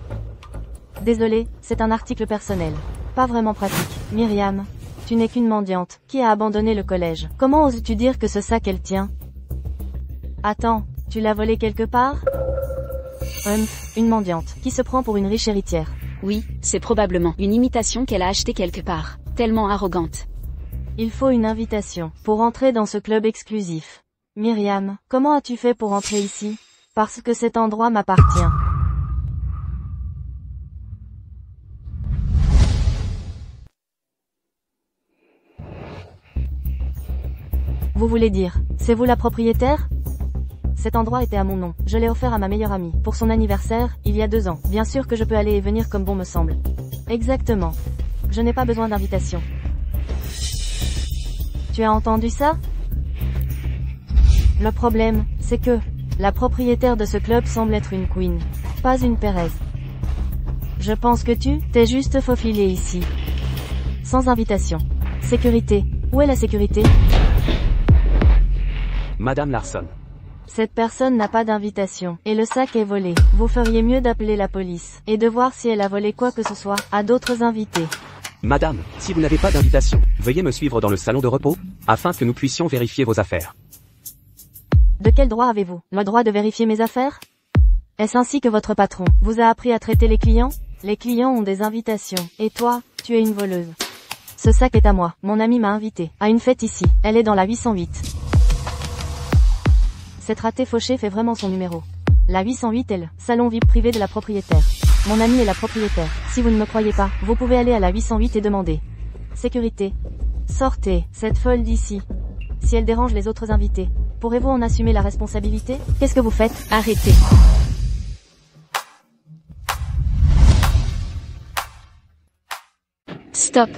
Désolé, c'est un article personnel. Pas vraiment pratique. Myriam, tu n'es qu'une mendiante, qui a abandonné le collège. Comment oses-tu dire que ce sac est le tien? Attends, tu l'as volé quelque part? Une mendiante, qui se prend pour une riche héritière. Oui, c'est probablement une imitation qu'elle a achetée quelque part. Tellement arrogante. Il faut une invitation pour entrer dans ce club exclusif. Myriam, comment as-tu fait pour entrer ici? Parce que cet endroit m'appartient. Vous voulez dire, c'est vous la propriétaire? Cet endroit était à mon nom. Je l'ai offert à ma meilleure amie, pour son anniversaire, il y a 2 ans. Bien sûr que je peux aller et venir comme bon me semble. Exactement. Je n'ai pas besoin d'invitation. Tu as entendu ça? Le problème, c'est que, la propriétaire de ce club semble être une queen, pas une Perez. Je pense que tu t'es juste faufilé ici. Sans invitation. Sécurité. Où est la sécurité? Madame Larson. Cette personne n'a pas d'invitation, et le sac est volé. Vous feriez mieux d'appeler la police, et de voir si elle a volé quoi que ce soit, à d'autres invités. Madame, si vous n'avez pas d'invitation, veuillez me suivre dans le salon de repos, afin que nous puissions vérifier vos affaires. De quel droit avez-vous le droit de vérifier mes affaires? Est-ce ainsi que votre patron vous a appris à traiter les clients? Les clients ont des invitations, et toi, tu es une voleuse. Ce sac est à moi, mon ami m'a invité, à une fête ici, elle est dans la 808. Cette ratée fauchée fait vraiment son numéro. La 808 est le salon VIP privé de la propriétaire. Mon ami est la propriétaire. Si vous ne me croyez pas, vous pouvez aller à la 808 et demander. Sécurité. Sortez, cette folle d'ici. Si elle dérange les autres invités, pourrez-vous en assumer la responsabilité? Qu'est-ce que vous faites? Arrêtez. Stop.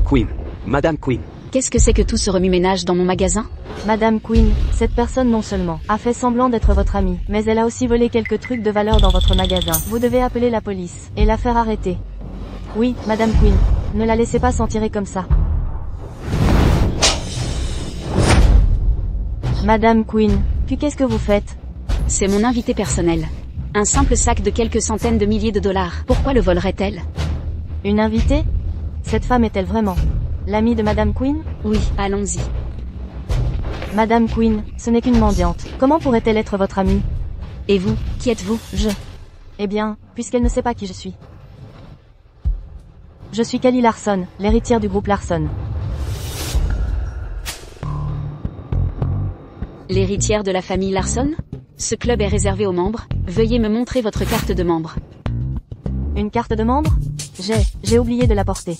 Queen. Madame Queen. Qu'est-ce que c'est que tout ce remue-ménage dans mon magasin? Madame Queen, cette personne non seulement a fait semblant d'être votre amie, mais elle a aussi volé quelques trucs de valeur dans votre magasin. Vous devez appeler la police, et la faire arrêter. Oui, Madame Queen. Ne la laissez pas s'en tirer comme ça. Madame Queen, puis qu'est-ce que vous faites? C'est mon invité personnel. Un simple sac de quelques centaines de milliers de dollars. Pourquoi le volerait-elle? Une invitée? Cette femme est-elle vraiment l'amie de Madame Queen? Oui, allons-y. Madame Queen, ce n'est qu'une mendiante. Comment pourrait-elle être votre amie? Et vous, qui êtes-vous? Eh bien, puisqu'elle ne sait pas qui je suis. Je suis Kelly Larson, l'héritière du groupe Larson. L'héritière de la famille Larson? Ce club est réservé aux membres. Veuillez me montrer votre carte de membre. Une carte de membre? J'ai oublié de la porter.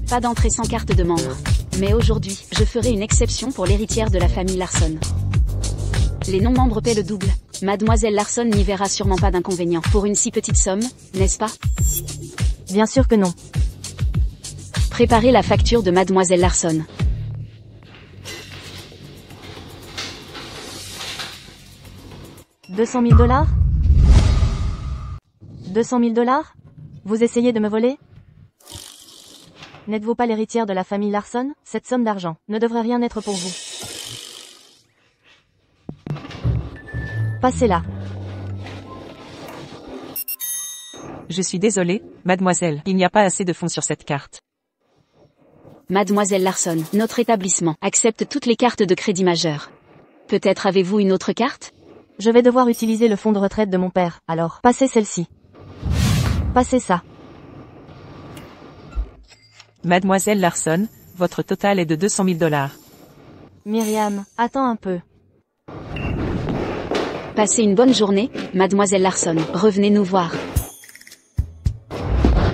Pas d'entrée sans carte de membre. Mais aujourd'hui, je ferai une exception pour l'héritière de la famille Larson. Les non-membres paient le double. Mademoiselle Larson n'y verra sûrement pas d'inconvénient. Pour une si petite somme, n'est-ce pas? Bien sûr que non. Préparez la facture de Mademoiselle Larson. $200 000? 200 000 $? Vous essayez de me voler? N'êtes-vous pas l'héritière de la famille Larson? Cette somme d'argent ne devrait rien être pour vous. Passez là. Je suis désolée, mademoiselle, il n'y a pas assez de fonds sur cette carte. Mademoiselle Larson, notre établissement accepte toutes les cartes de crédit majeures. Peut-être avez-vous une autre carte? Je vais devoir utiliser le fonds de retraite de mon père, alors passez celle-ci. Passez ça. Mademoiselle Larson, votre total est de $200 000. Myriam, attends un peu. Passez une bonne journée, Mademoiselle Larson. Revenez nous voir.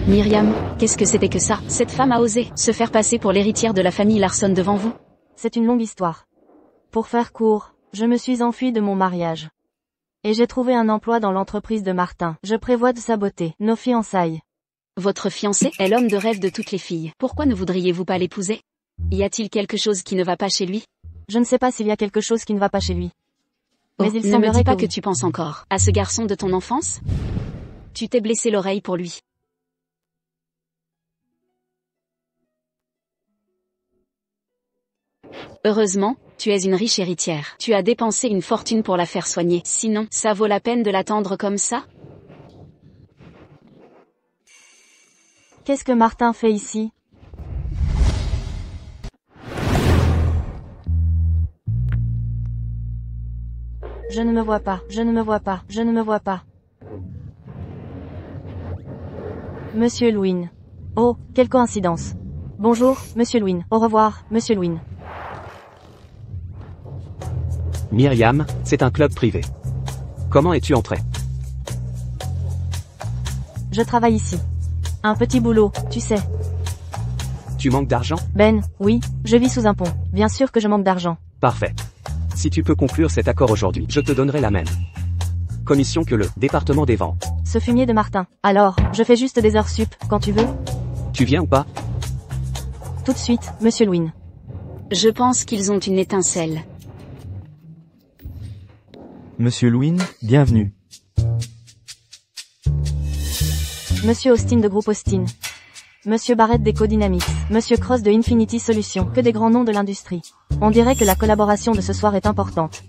Myriam, qu'est-ce que c'était que ça? Cette femme a osé se faire passer pour l'héritière de la famille Larson devant vous? C'est une longue histoire. Pour faire court, je me suis enfuie de mon mariage. Et j'ai trouvé un emploi dans l'entreprise de Martin. Je prévois de saboter nos fiançailles. Votre fiancé est l'homme de rêve de toutes les filles. Pourquoi ne voudriez-vous pas l'épouser? Y a-t-il quelque chose qui ne va pas chez lui? Je ne sais pas s'il y a quelque chose qui ne va pas chez lui. Mais il ne me semblerait dis pas que tu penses encore à ce garçon de ton enfance? Tu t'es blessé l'oreille pour lui. Heureusement, tu es une riche héritière. Tu as dépensé une fortune pour la faire soigner. Sinon, ça vaut la peine de l'attendre comme ça? Qu'est-ce que Martin fait ici? Je ne me vois pas, je ne me vois pas, je ne me vois pas. Monsieur Lewin. Oh, quelle coïncidence. Bonjour, Monsieur Lewin. Au revoir, Monsieur Lewin. Myriam, c'est un club privé. Comment es-tu entrée? Je travaille ici. Un petit boulot, tu sais. Tu manques d'argent? Ben, oui, je vis sous un pont. Bien sûr que je manque d'argent. Parfait. Si tu peux conclure cet accord aujourd'hui, je te donnerai la même commission que le département des ventes. Ce fumier de Martin. Alors, je fais juste des heures sup, quand tu veux. Tu viens ou pas? Tout de suite, Monsieur Lewin. Je pense qu'ils ont une étincelle. Monsieur Lewin, bienvenue. Monsieur Austin de Groupe Austin. Monsieur Barrett d'EcoDynamics. Monsieur Cross de Infinity Solutions. Que des grands noms de l'industrie. On dirait que la collaboration de ce soir est importante.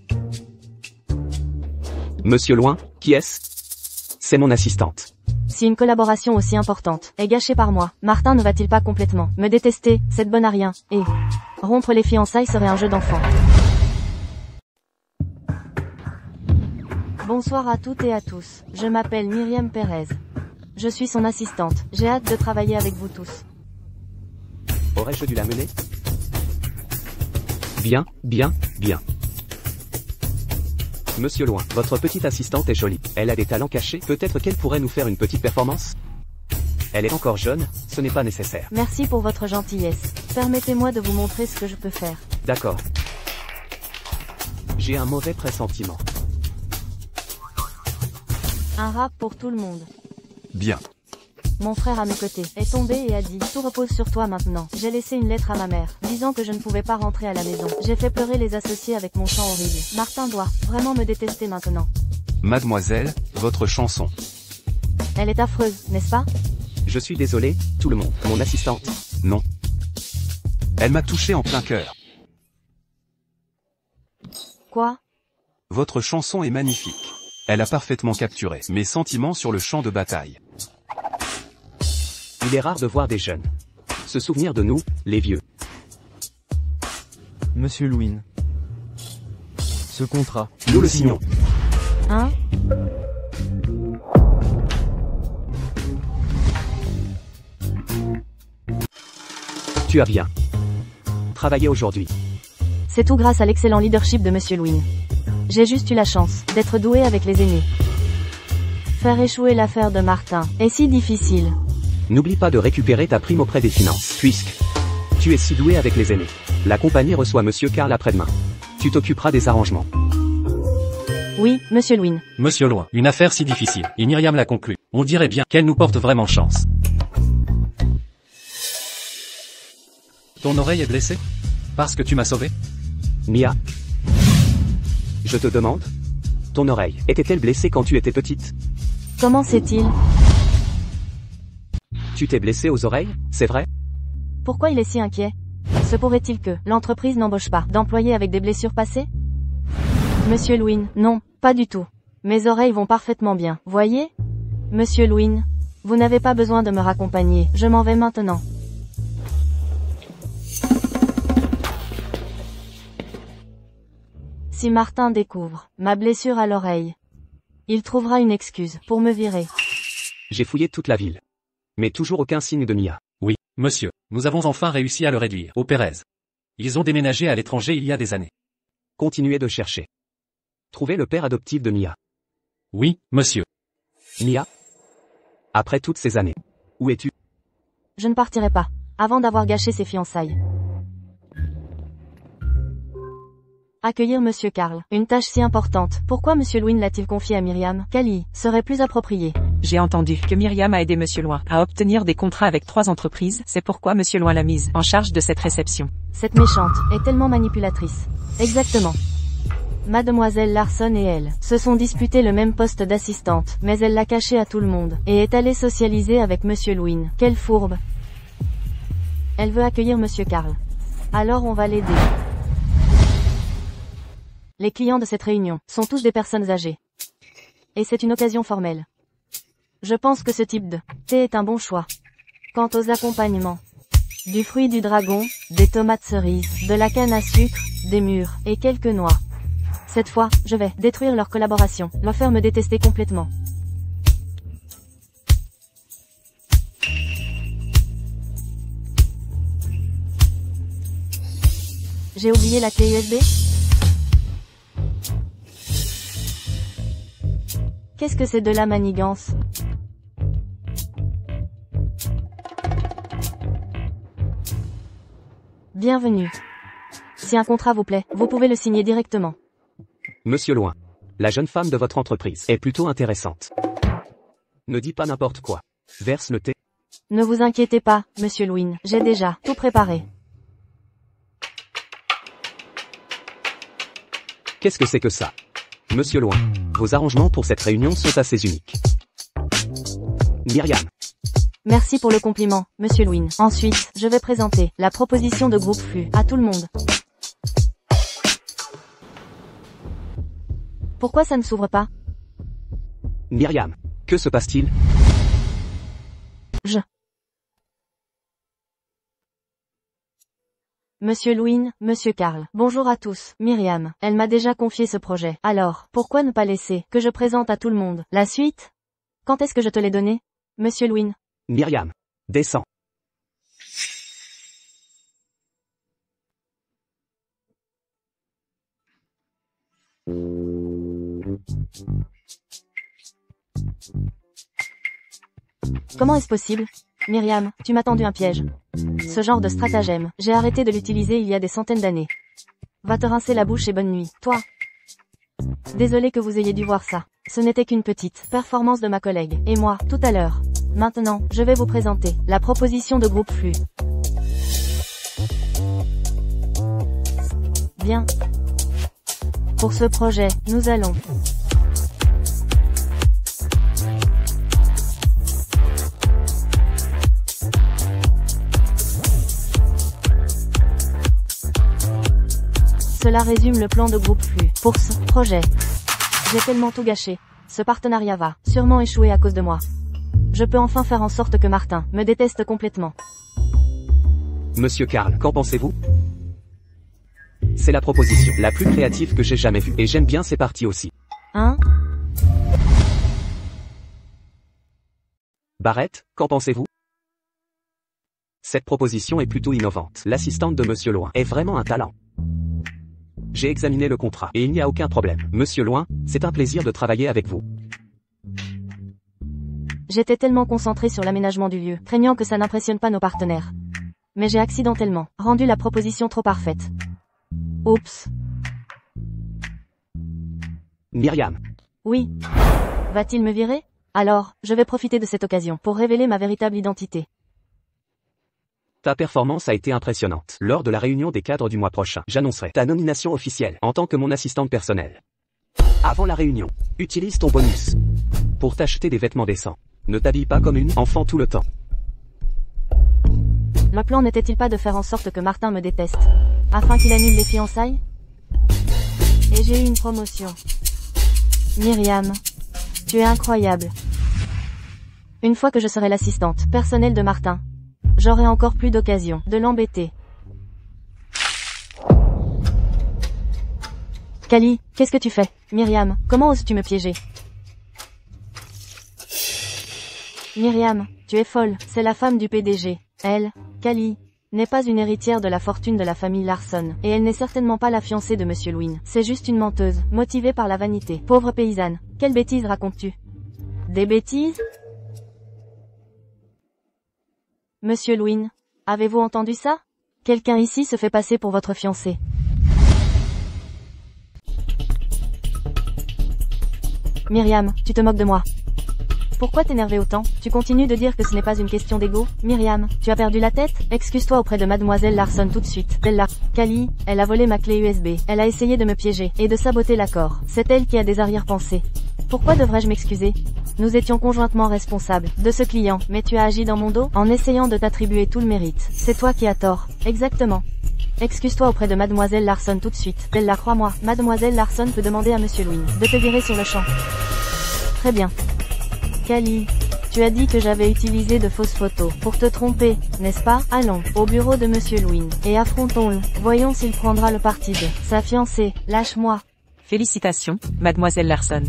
Monsieur Loin, qui est-ce? C'est mon assistante. Si une collaboration aussi importante est gâchée par moi, Martin ne va-t-il pas complètement me détester, cette bonne à rien, et rompre les fiançailles serait un jeu d'enfant. Bonsoir à toutes et à tous. Je m'appelle Myriam Perez. Je suis son assistante. J'ai hâte de travailler avec vous tous. Aurais-je dû la mener? Bien, bien, bien. Monsieur Loin, votre petite assistante est jolie. Elle a des talents cachés. Peut-être qu'elle pourrait nous faire une petite performance? Elle est encore jeune, ce n'est pas nécessaire. Merci pour votre gentillesse. Permettez-moi de vous montrer ce que je peux faire. D'accord. J'ai un mauvais pressentiment. Un rap pour tout le monde. Bien. Mon frère à mes côtés est tombé et a dit « Tout repose sur toi maintenant ». J'ai laissé une lettre à ma mère, disant que je ne pouvais pas rentrer à la maison. J'ai fait pleurer les associés avec mon chant horrible. Martin doit vraiment me détester maintenant. Mademoiselle, votre chanson. Elle est affreuse, n'est-ce pas? Je suis désolé, tout le monde. Mon assistante. Non. Elle m'a touché en plein cœur. Quoi? Votre chanson est magnifique. Elle a parfaitement capturé mes sentiments sur le champ de bataille. Il est rare de voir des jeunes se souvenir de nous, les vieux. Monsieur Lewin. Ce contrat, Nous le signons. Hein? Tu as bien travaillé aujourd'hui. C'est tout grâce à l'excellent leadership de Monsieur Lewin. J'ai juste eu la chance d'être doué avec les aînés. Faire échouer l'affaire de Martin est si difficile. N'oublie pas de récupérer ta prime auprès des finances, puisque tu es si doué avec les aînés. La compagnie reçoit Monsieur Karl après-demain. Tu t'occuperas des arrangements. Oui, Monsieur Lewin. Monsieur Loin, une affaire si difficile, et Myriam l'a conclu. On dirait bien qu'elle nous porte vraiment chance. Ton oreille est blessée? Parce que tu m'as sauvé? Mia, je te demande, ton oreille était-elle blessée quand tu étais petite? Comment sait-il? Tu t'es blessée aux oreilles, c'est vrai? Pourquoi il est si inquiet? Se pourrait-il que l'entreprise n'embauche pas d'employés avec des blessures passées? Monsieur Lewin, non, pas du tout. Mes oreilles vont parfaitement bien, voyez? Monsieur Lewin, vous n'avez pas besoin de me raccompagner, je m'en vais maintenant. Si Martin découvre ma blessure à l'oreille, il trouvera une excuse pour me virer. J'ai fouillé toute la ville. Mais toujours aucun signe de Mia. Oui, monsieur, nous avons enfin réussi à le réduire, au Pérez. Ils ont déménagé à l'étranger il y a des années. Continuez de chercher. Trouvez le père adoptif de Mia. Oui, monsieur. Mia? Après toutes ces années. Où es-tu? Je ne partirai pas, avant d'avoir gâché ses fiançailles. Accueillir Monsieur Karl, une tâche si importante. Pourquoi Monsieur Lewin l'a-t-il confié à Myriam? Kali serait plus approprié. J'ai entendu que Myriam a aidé Monsieur Loin à obtenir des contrats avec 3 entreprises, c'est pourquoi Monsieur Loin l'a mise en charge de cette réception. Cette méchante est tellement manipulatrice. Exactement. Mademoiselle Larson et elle se sont disputés le même poste d'assistante, mais elle l'a caché à tout le monde, et est allée socialiser avec Monsieur Lewin. Quelle fourbe. Elle veut accueillir Monsieur Karl. Alors on va l'aider. Les clients de cette réunion sont tous des personnes âgées. Et c'est une occasion formelle. Je pense que ce type de thé est un bon choix. Quant aux accompagnements, du fruit du dragon, des tomates cerises, de la canne à sucre, des mûres, et quelques noix. Cette fois, je vais détruire leur collaboration, leur faire me détester complètement. J'ai oublié la clé USB? Qu'est-ce que c'est de la manigance? Bienvenue. Si un contrat vous plaît, vous pouvez le signer directement. Monsieur Loin. La jeune femme de votre entreprise est plutôt intéressante. Ne dis pas n'importe quoi. Verse le thé. Ne vous inquiétez pas, monsieur Louin, j'ai déjà tout préparé. Qu'est-ce que c'est que ça? Monsieur Loin. Vos arrangements pour cette réunion sont assez uniques. Myriam. Merci pour le compliment, monsieur Louin. Ensuite, je vais présenter la proposition de groupe flux à tout le monde. Pourquoi ça ne s'ouvre pas? Myriam. Que se passe-t-il? Monsieur Louin, monsieur Karl. Bonjour à tous. Myriam, elle m'a déjà confié ce projet. Alors, pourquoi ne pas laisser que je présente à tout le monde la suite? Quand est-ce que je te l'ai donné, monsieur Louin? Myriam. Descends. Comment est-ce possible? Myriam, tu m'as tendu un piège. Ce genre de stratagème, j'ai arrêté de l'utiliser il y a des centaines d'années. Va te rincer la bouche et bonne nuit, toi. Désolé que vous ayez dû voir ça. Ce n'était qu'une petite performance de ma collègue et moi, tout à l'heure. Maintenant, je vais vous présenter la proposition de groupe flux. Bien. Pour ce projet, nous allons Cela résume le plan de groupe flux. Pour ce projet, j'ai tellement tout gâché. Ce partenariat va sûrement échouer à cause de moi. Je peux enfin faire en sorte que Martin me déteste complètement. Monsieur Karl, qu'en pensez-vous? C'est la proposition la plus créative que j'ai jamais vue. Et j'aime bien ces parties aussi. Hein? Barrett, qu'en pensez-vous? Cette proposition est plutôt innovante. L'assistante de Monsieur Loin est vraiment un talent. J'ai examiné le contrat et il n'y a aucun problème. Monsieur Loin, c'est un plaisir de travailler avec vous. J'étais tellement concentré sur l'aménagement du lieu, craignant que ça n'impressionne pas nos partenaires. Mais j'ai accidentellement rendu la proposition trop parfaite. Oups. Myriam. Oui. Va-t-il me virer? Alors, je vais profiter de cette occasion pour révéler ma véritable identité. Ta performance a été impressionnante. Lors de la réunion des cadres du mois prochain, j'annoncerai ta nomination officielle en tant que mon assistante personnelle. Avant la réunion, utilise ton bonus pour t'acheter des vêtements décents. Ne t'habille pas comme une enfant tout le temps. Le plan n'était-il pas de faire en sorte que Martin me déteste, afin qu'il annule les fiançailles? Et j'ai eu une promotion. Myriam, tu es incroyable. Une fois que je serai l'assistante personnelle de Martin, j'aurai encore plus d'occasion de l'embêter. Kali, qu'est-ce que tu fais? Myriam, comment oses-tu me piéger? Myriam, tu es folle, c'est la femme du PDG. Elle, Kali, n'est pas une héritière de la fortune de la famille Larson, et elle n'est certainement pas la fiancée de Monsieur Louin. C'est juste une menteuse, motivée par la vanité. Pauvre paysanne, quelles bêtises racontes-tu? Des bêtises? Monsieur Louin, avez-vous entendu ça? Quelqu'un ici se fait passer pour votre fiancé. Myriam, tu te moques de moi. Pourquoi t'énerver autant? Tu continues de dire que ce n'est pas une question d'ego? Myriam, tu as perdu la tête? Excuse-toi auprès de mademoiselle Larson tout de suite. Kali, elle a volé ma clé USB. Elle a essayé de me piéger et de saboter l'accord. C'est elle qui a des arrière-pensées. Pourquoi devrais-je m'excuser? Nous étions conjointement responsables de ce client, mais tu as agi dans mon dos en essayant de t'attribuer tout le mérite. C'est toi qui as tort. Exactement. Excuse-toi auprès de mademoiselle Larson tout de suite. Crois-moi, mademoiselle Larson peut demander à Monsieur Louin de te virer sur le champ. Très bien. Kali, tu as dit que j'avais utilisé de fausses photos pour te tromper, n'est-ce pas? Allons, au bureau de Monsieur Louin, et affrontons-le. Voyons s'il prendra le parti de sa fiancée. Lâche-moi. Félicitations, mademoiselle Larson.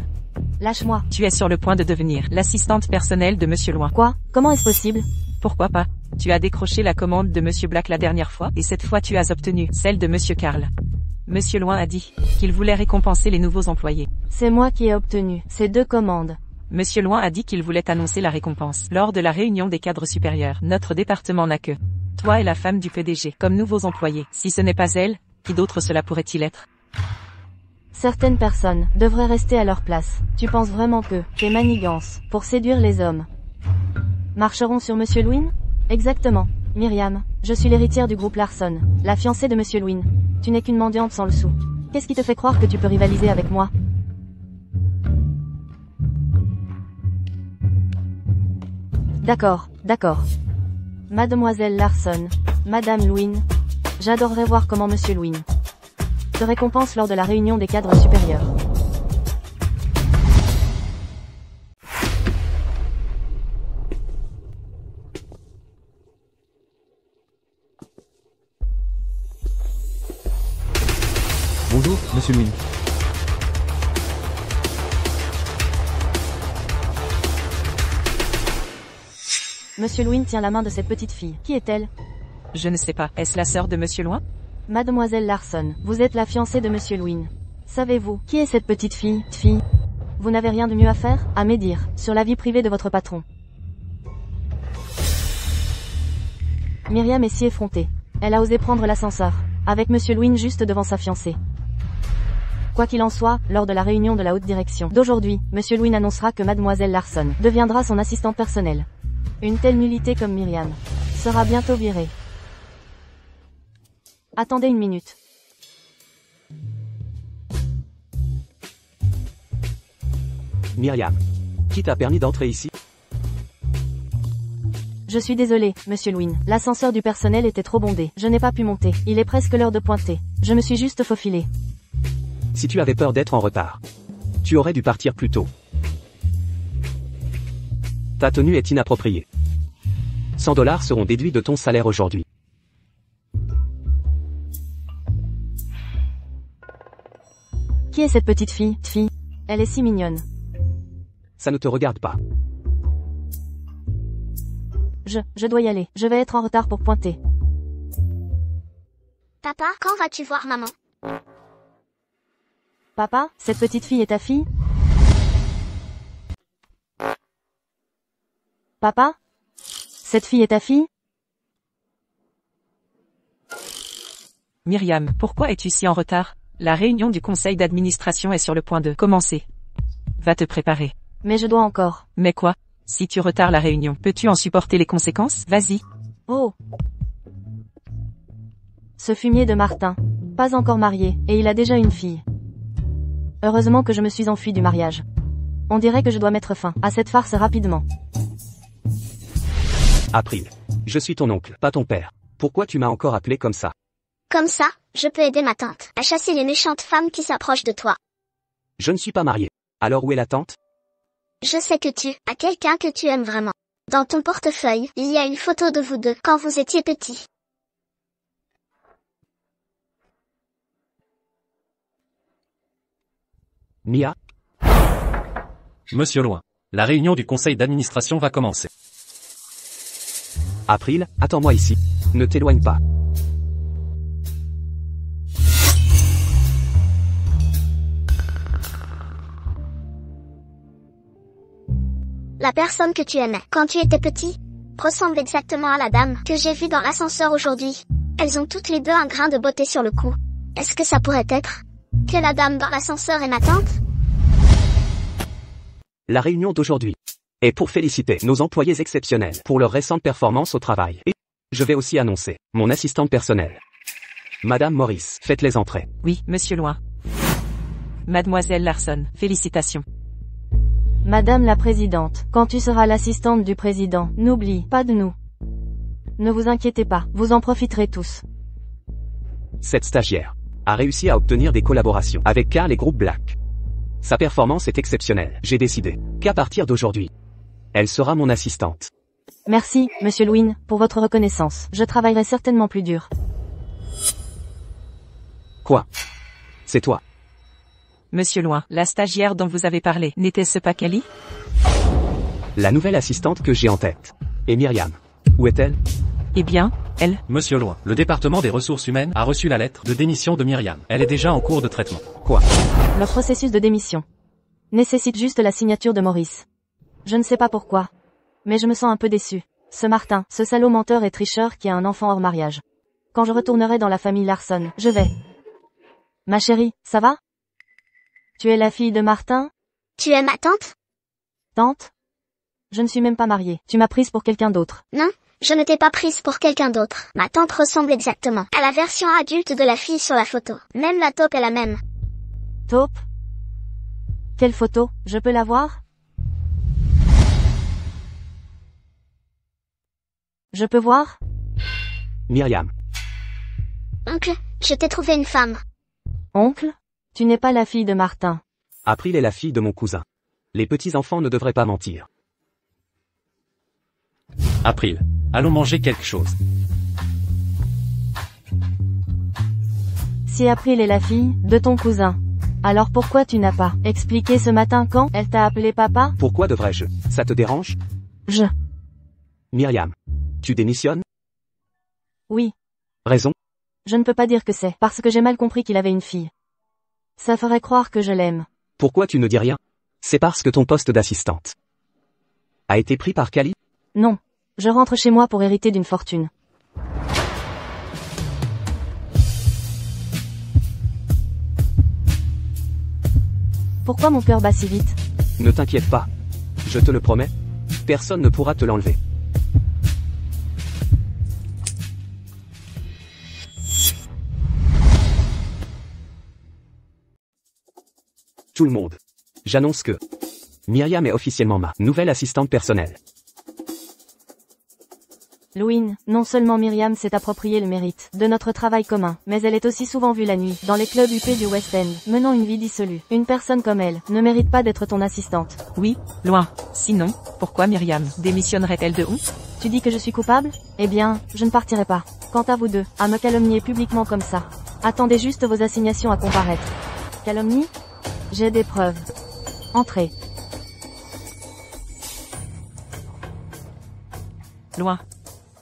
Lâche-moi. Tu es sur le point de devenir l'assistante personnelle de Monsieur Loin. Quoi? Comment est-ce possible? Pourquoi pas? Tu as décroché la commande de Monsieur Black la dernière fois, et cette fois tu as obtenu celle de Monsieur Karl. Monsieur Loin a dit qu'il voulait récompenser les nouveaux employés. C'est moi qui ai obtenu ces 2 commandes. Monsieur Loin a dit qu'il voulait annoncer la récompense lors de la réunion des cadres supérieurs. Notre département n'a que Toi et la femme du PDG, comme nouveaux employés. Si ce n'est pas elle, qui d'autre cela pourrait-il être? Certaines personnes devraient rester à leur place. Tu penses vraiment que tes manigances pour séduire les hommes marcheront sur Monsieur Lewin? Exactement. Myriam, je suis l'héritière du groupe Larson, la fiancée de Monsieur Lewin. Tu n'es qu'une mendiante sans le sou. Qu'est-ce qui te fait croire que tu peux rivaliser avec moi? D'accord, d'accord. Mademoiselle Larson, Madame Lewin. J'adorerais voir comment Monsieur Lewin te récompense lors de la réunion des cadres supérieurs. Bonjour, Monsieur Lewin. Monsieur Lewin tient la main de cette petite fille. Qui est-elle? Je ne sais pas. Est-ce la sœur de Monsieur Loin? Mademoiselle Larson, vous êtes la fiancée de Monsieur Lewin. Savez-vous qui est cette petite fille? Vous n'avez rien de mieux à faire, à médire, sur la vie privée de votre patron. Myriam est si effrontée. Elle a osé prendre l'ascenseur, avec Monsieur Lewin juste devant sa fiancée. Quoi qu'il en soit, lors de la réunion de la haute direction d'aujourd'hui, Monsieur Lewin annoncera que Mademoiselle Larson deviendra son assistante personnelle. Une telle nullité comme Myriam sera bientôt virée. Attendez une minute. Myriam. Qui t'a permis d'entrer ici? Je suis désolée, Monsieur Lewin. L'ascenseur du personnel était trop bondé. Je n'ai pas pu monter. Il est presque l'heure de pointer. Je me suis juste faufilée. Si tu avais peur d'être en retard, tu aurais dû partir plus tôt. Ta tenue est inappropriée. 100 $ seront déduits de ton salaire aujourd'hui. Qui est cette petite fille? Elle est si mignonne. Ça ne te regarde pas. Je dois y aller. Je vais être en retard pour pointer. Papa, quand vas-tu voir maman? Papa, cette petite fille est ta fille? Papa? Cette fille est ta fille? Myriam, pourquoi es-tu si en retard? La réunion du conseil d'administration est sur le point de commencer. Va te préparer. Mais je dois encore. Mais quoi? Si tu retardes la réunion, peux-tu en supporter les conséquences? Vas-y. Oh! Ce fumier de Martin. Pas encore marié, et il a déjà une fille. Heureusement que je me suis enfuie du mariage. On dirait que je dois mettre fin à cette farce rapidement. April. Je suis ton oncle, pas ton père. Pourquoi tu m'as encore appelé comme ça? Comme ça, je peux aider ma tante à chasser les méchantes femmes qui s'approchent de toi. Je ne suis pas marié. Alors où est la tante? Je sais que tu as quelqu'un que tu aimes vraiment. Dans ton portefeuille, il y a une photo de vous deux quand vous étiez petits. Mia? Monsieur Loin. La réunion du conseil d'administration va commencer. April, attends-moi ici. Ne t'éloigne pas. La personne que tu aimais quand tu étais petit ressemble exactement à la dame que j'ai vue dans l'ascenseur aujourd'hui. Elles ont toutes les deux un grain de beauté sur le cou. Est-ce que ça pourrait être que la dame dans l'ascenseur est ma tante? La réunion d'aujourd'hui est pour féliciter nos employés exceptionnels pour leur récente performance au travail. Et je vais aussi annoncer mon assistante personnelle. Madame Morris, faites-les entrer. Oui, Monsieur Loin. Mademoiselle Larson, félicitations. Madame la Présidente, quand tu seras l'assistante du président, n'oublie pas de nous. Ne vous inquiétez pas, vous en profiterez tous. Cette stagiaire a réussi à obtenir des collaborations avec Carl et Groupe Black. Sa performance est exceptionnelle. J'ai décidé qu'à partir d'aujourd'hui, elle sera mon assistante. Merci, Monsieur Lewin, pour votre reconnaissance. Je travaillerai certainement plus dur. Quoi? C'est toi? Monsieur Loin, la stagiaire dont vous avez parlé, n'était-ce pas Kelly? La nouvelle assistante que j'ai en tête. Et Myriam? Où est-elle? Eh bien, elle? Monsieur Loin. Le département des ressources humaines a reçu la lettre de démission de Myriam. Elle est déjà en cours de traitement. Quoi? Le processus de démission nécessite juste la signature de Maurice. Je ne sais pas pourquoi, mais je me sens un peu déçue. Ce Martin, ce salaud menteur et tricheur qui a un enfant hors mariage. Quand je retournerai dans la famille Larson, je vais. Ma chérie, ça va? Tu es la fille de Martin? Tu es ma tante? Tante? Je ne suis même pas mariée. Tu m'as prise pour quelqu'un d'autre. Non, je ne t'ai pas prise pour quelqu'un d'autre. Ma tante ressemble exactement à la version adulte de la fille sur la photo. Même la taupe est la même. Taupe? Quelle photo? Je peux la voir? Je peux voir? Myriam. Oncle, je t'ai trouvé une femme. Oncle? Tu n'es pas la fille de Martin. April est la fille de mon cousin. Les petits-enfants ne devraient pas mentir. April, allons manger quelque chose. Si April est la fille de ton cousin, alors pourquoi tu n'as pas expliqué ce matin quand elle t'a appelé papa? Pourquoi devrais-je? Ça te dérange? Myriam. Tu démissionnes? Oui. Raison? Je ne peux pas dire que c'est parce que j'ai mal compris qu'il avait une fille. Ça ferait croire que je l'aime. Pourquoi tu ne dis rien? C'est parce que ton poste d'assistante a été pris par Kali? Non. Je rentre chez moi pour hériter d'une fortune. Pourquoi mon cœur bat si vite? Ne t'inquiète pas. Je te le promets. Personne ne pourra te l'enlever. Tout le monde. J'annonce que Myriam est officiellement ma nouvelle assistante personnelle. Louine, non seulement Myriam s'est approprié le mérite de notre travail commun, mais elle est aussi souvent vue la nuit, dans les clubs huppés du West End, menant une vie dissolue. Une personne comme elle ne mérite pas d'être ton assistante. Oui, loin. Sinon, pourquoi Myriam démissionnerait-elle de où? Tu dis que je suis coupable? Eh bien, je ne partirai pas. Quant à vous deux, à me calomnier publiquement comme ça. Attendez juste vos assignations à comparaître. Calomnie? J'ai des preuves. Entrez. Loin.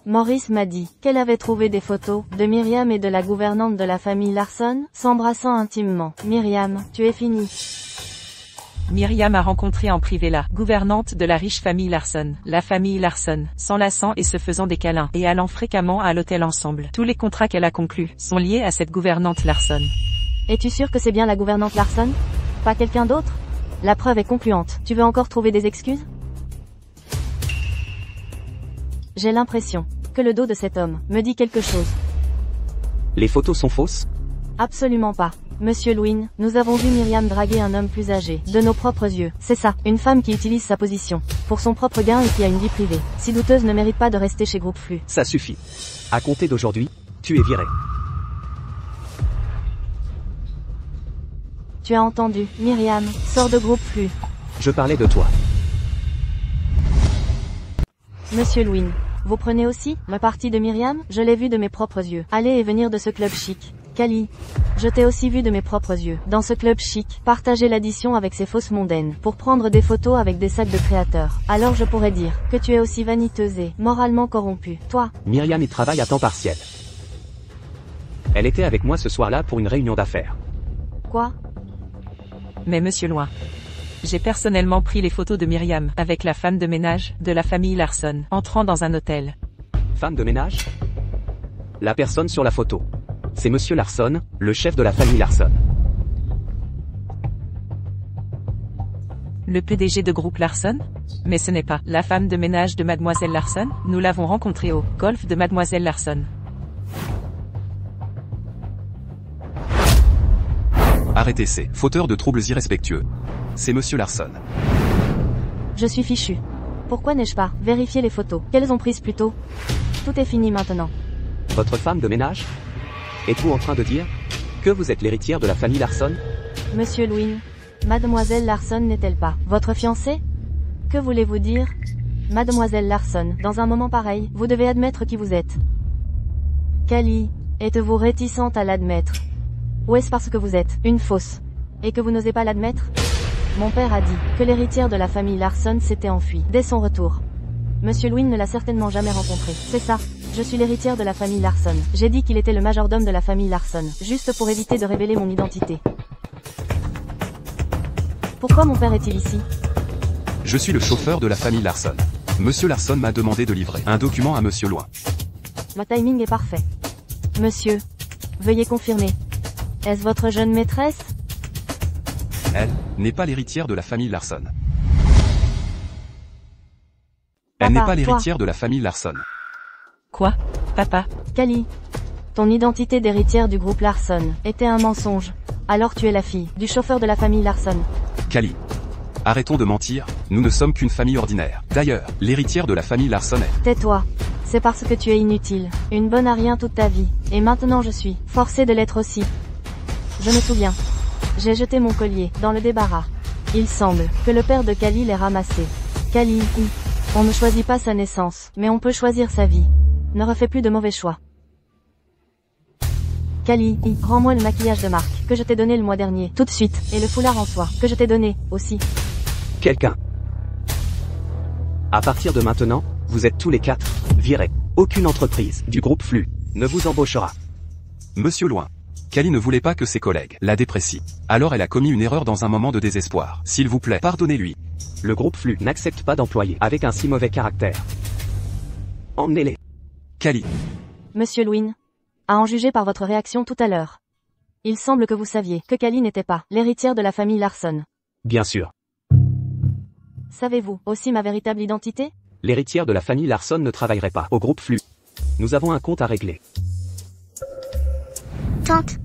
Maurice m'a dit qu'elle avait trouvé des photos de Myriam et de la gouvernante de la famille Larson, s'embrassant intimement. Myriam, tu es finie. Myriam a rencontré en privé la gouvernante de la riche famille Larson, la famille Larson, s'enlaçant et se faisant des câlins, et allant fréquemment à l'hôtel ensemble. Tous les contrats qu'elle a conclus sont liés à cette gouvernante Larson. Es-tu sûr que c'est bien la gouvernante Larson? Pas quelqu'un d'autre? La preuve est concluante. Tu veux encore trouver des excuses? J'ai l'impression que le dos de cet homme me dit quelque chose. Les photos sont fausses? Absolument pas. Monsieur Louine, nous avons vu Myriam draguer un homme plus âgé, de nos propres yeux. C'est ça, une femme qui utilise sa position pour son propre gain et qui a une vie privée. Si douteuse ne mérite pas de rester chez Groupe Flux. Ça suffit. À compter d'aujourd'hui, tu es viré. Tu as entendu, Myriam, sors de Groupe Flux. Je parlais de toi. Monsieur Louine, vous prenez aussi ma partie de Myriam? Je l'ai vue de mes propres yeux. Aller et venir de ce club chic. Kali, je t'ai aussi vu de mes propres yeux, dans ce club chic, partager l'addition avec ces fausses mondaines, pour prendre des photos avec des sacs de créateurs. Alors je pourrais dire que tu es aussi vaniteuse et moralement corrompue. Toi, Myriam y travaille à temps partiel. Elle était avec moi ce soir-là pour une réunion d'affaires. quoi? Mais monsieur Loin. J'ai personnellement pris les photos de Myriam, avec la femme de ménage, de la famille Larson, entrant dans un hôtel. Femme de ménage? La personne sur la photo. C'est Monsieur Larson, le chef de la famille Larson. Le PDG de groupe Larson? Mais ce n'est pas la femme de ménage de Mademoiselle Larson? Nous l'avons rencontrée au golf de Mademoiselle Larson. Arrêtez ces fauteurs de troubles irrespectueux. C'est Monsieur Larson. Je suis fichu. Pourquoi n'ai-je pas vérifié les photos qu'elles ont prises plus tôt? Tout est fini maintenant. Votre femme de ménage? Êtes-vous en train de dire que vous êtes l'héritière de la famille Larson? Monsieur Louine, Mademoiselle Larson n'est-elle pas votre fiancée? Que voulez-vous dire? Mademoiselle Larson, dans un moment pareil, vous devez admettre qui vous êtes. Kali, êtes-vous réticente à l'admettre? Ou est-ce parce que vous êtes une fausse et que vous n'osez pas l'admettre? Mon père a dit que l'héritière de la famille Larson s'était enfuie dès son retour. Monsieur Louine ne l'a certainement jamais rencontré. C'est ça. Je suis l'héritière de la famille Larson. J'ai dit qu'il était le majordome de la famille Larson, juste pour éviter de révéler mon identité. Pourquoi mon père est-il ici? Je suis le chauffeur de la famille Larson. Monsieur Larson m'a demandé de livrer un document à Monsieur Loin. Le timing est parfait. Monsieur, veuillez confirmer. Est-ce votre jeune maîtresse? Elle n'est pas l'héritière de la famille Larson. Elle Papa, n'est pas toi. l'héritière de la famille Larson. Quoi? Papa? Cali, ton identité d'héritière du groupe Larson était un mensonge. Alors tu es la fille du chauffeur de la famille Larson. Cali. Arrêtons de mentir, nous ne sommes qu'une famille ordinaire. D'ailleurs, l'héritière de la famille Larson est... Tais-toi. C'est parce que tu es inutile. Une bonne à rien toute ta vie. Et maintenant je suis forcée de l'être aussi. Je me souviens. J'ai jeté mon collier dans le débarras. Il semble que le père de Cali l'ait ramassé. Cali, on ne choisit pas sa naissance, mais on peut choisir sa vie. Ne refais plus de mauvais choix. Cali, rends-moi le maquillage de marque que je t'ai donné le mois dernier, tout de suite, et le foulard en soie que je t'ai donné, aussi. Quelqu'un. À partir de maintenant, vous êtes tous les 4 virés. Aucune entreprise du groupe Flux ne vous embauchera. Monsieur Loin. Cali ne voulait pas que ses collègues la déprécient. Alors elle a commis une erreur dans un moment de désespoir. S'il vous plaît, pardonnez-lui. Le groupe Flux n'accepte pas d'employés avec un si mauvais caractère. Emmenez-les. Cali. Monsieur Louin, à en juger par votre réaction tout à l'heure. Il semble que vous saviez que Cali n'était pas l'héritière de la famille Larson. Bien sûr. Savez-vous aussi ma véritable identité? L'héritière de la famille Larson ne travaillerait pas au groupe Flux. Nous avons un compte à régler. Tante.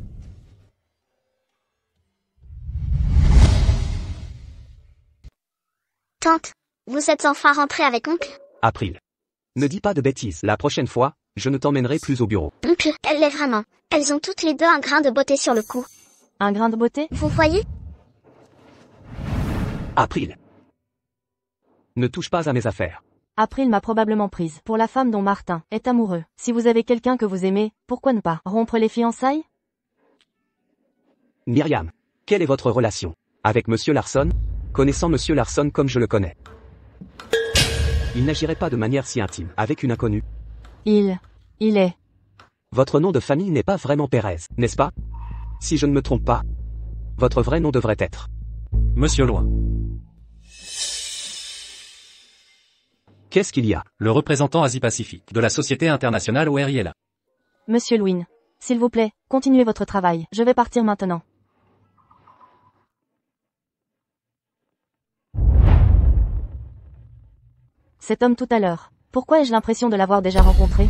Tante, vous êtes enfin rentrée avec oncle? April. Ne dis pas de bêtises. La prochaine fois, je ne t'emmènerai plus au bureau. Oncle, elle l'est vraiment. Elles ont toutes les deux un grain de beauté sur le cou. Un grain de beauté? Vous voyez? April. Ne touche pas à mes affaires. April m'a probablement prise pour la femme dont Martin est amoureux. Si vous avez quelqu'un que vous aimez, pourquoi ne pas rompre les fiançailles? Myriam, quelle est votre relation avec Monsieur Larson? Connaissant Monsieur Larson comme je le connais, il n'agirait pas de manière si intime avec une inconnue. Il est. Votre nom de famille n'est pas vraiment Pérez, n'est-ce pas? Si je ne me trompe pas, votre vrai nom devrait être... Monsieur Loin. Qu'est-ce qu'il y a? Le représentant Asie-Pacifique de la Société Internationale ORI est là. Monsieur Louin, s'il vous plaît, continuez votre travail. Je vais partir maintenant. Cet homme tout à l'heure. Pourquoi ai-je l'impression de l'avoir déjà rencontré?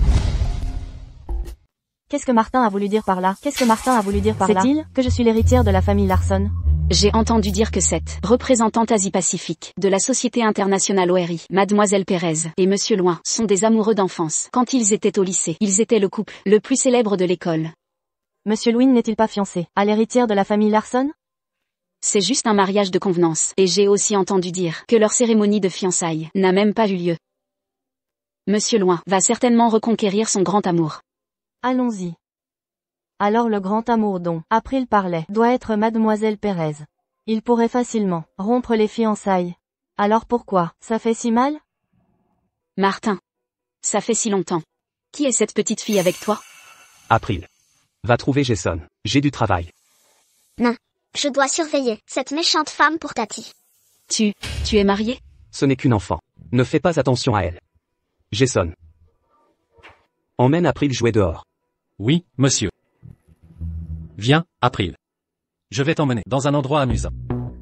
Qu'est-ce que Martin a voulu dire par là? Qu'est-ce que Martin a voulu dire par là? Sait-il que je suis l'héritière de la famille Larson? J'ai entendu dire que cette représentante Asie-Pacifique de la Société Internationale ORI, Mademoiselle Pérez, et Monsieur Loin, sont des amoureux d'enfance. Quand ils étaient au lycée, ils étaient le couple le plus célèbre de l'école. Monsieur Louin n'est-il pas fiancé à l'héritière de la famille Larson? C'est juste un mariage de convenance, et j'ai aussi entendu dire que leur cérémonie de fiançailles n'a même pas eu lieu. Monsieur Loin va certainement reconquérir son grand amour. Allons-y. Alors le grand amour dont April parlait doit être Mademoiselle Pérez. Il pourrait facilement rompre les fiançailles. Alors pourquoi ça fait si mal? Martin. Ça fait si longtemps. Qui est cette petite fille avec toi? April. Va trouver Jason. J'ai du travail. Non. Je dois surveiller cette méchante femme pour Tati. Tu es marié? Ce n'est qu'une enfant. Ne fais pas attention à elle. Jason. Emmène April jouer dehors. Oui, monsieur. Viens, April. Je vais t'emmener dans un endroit amusant.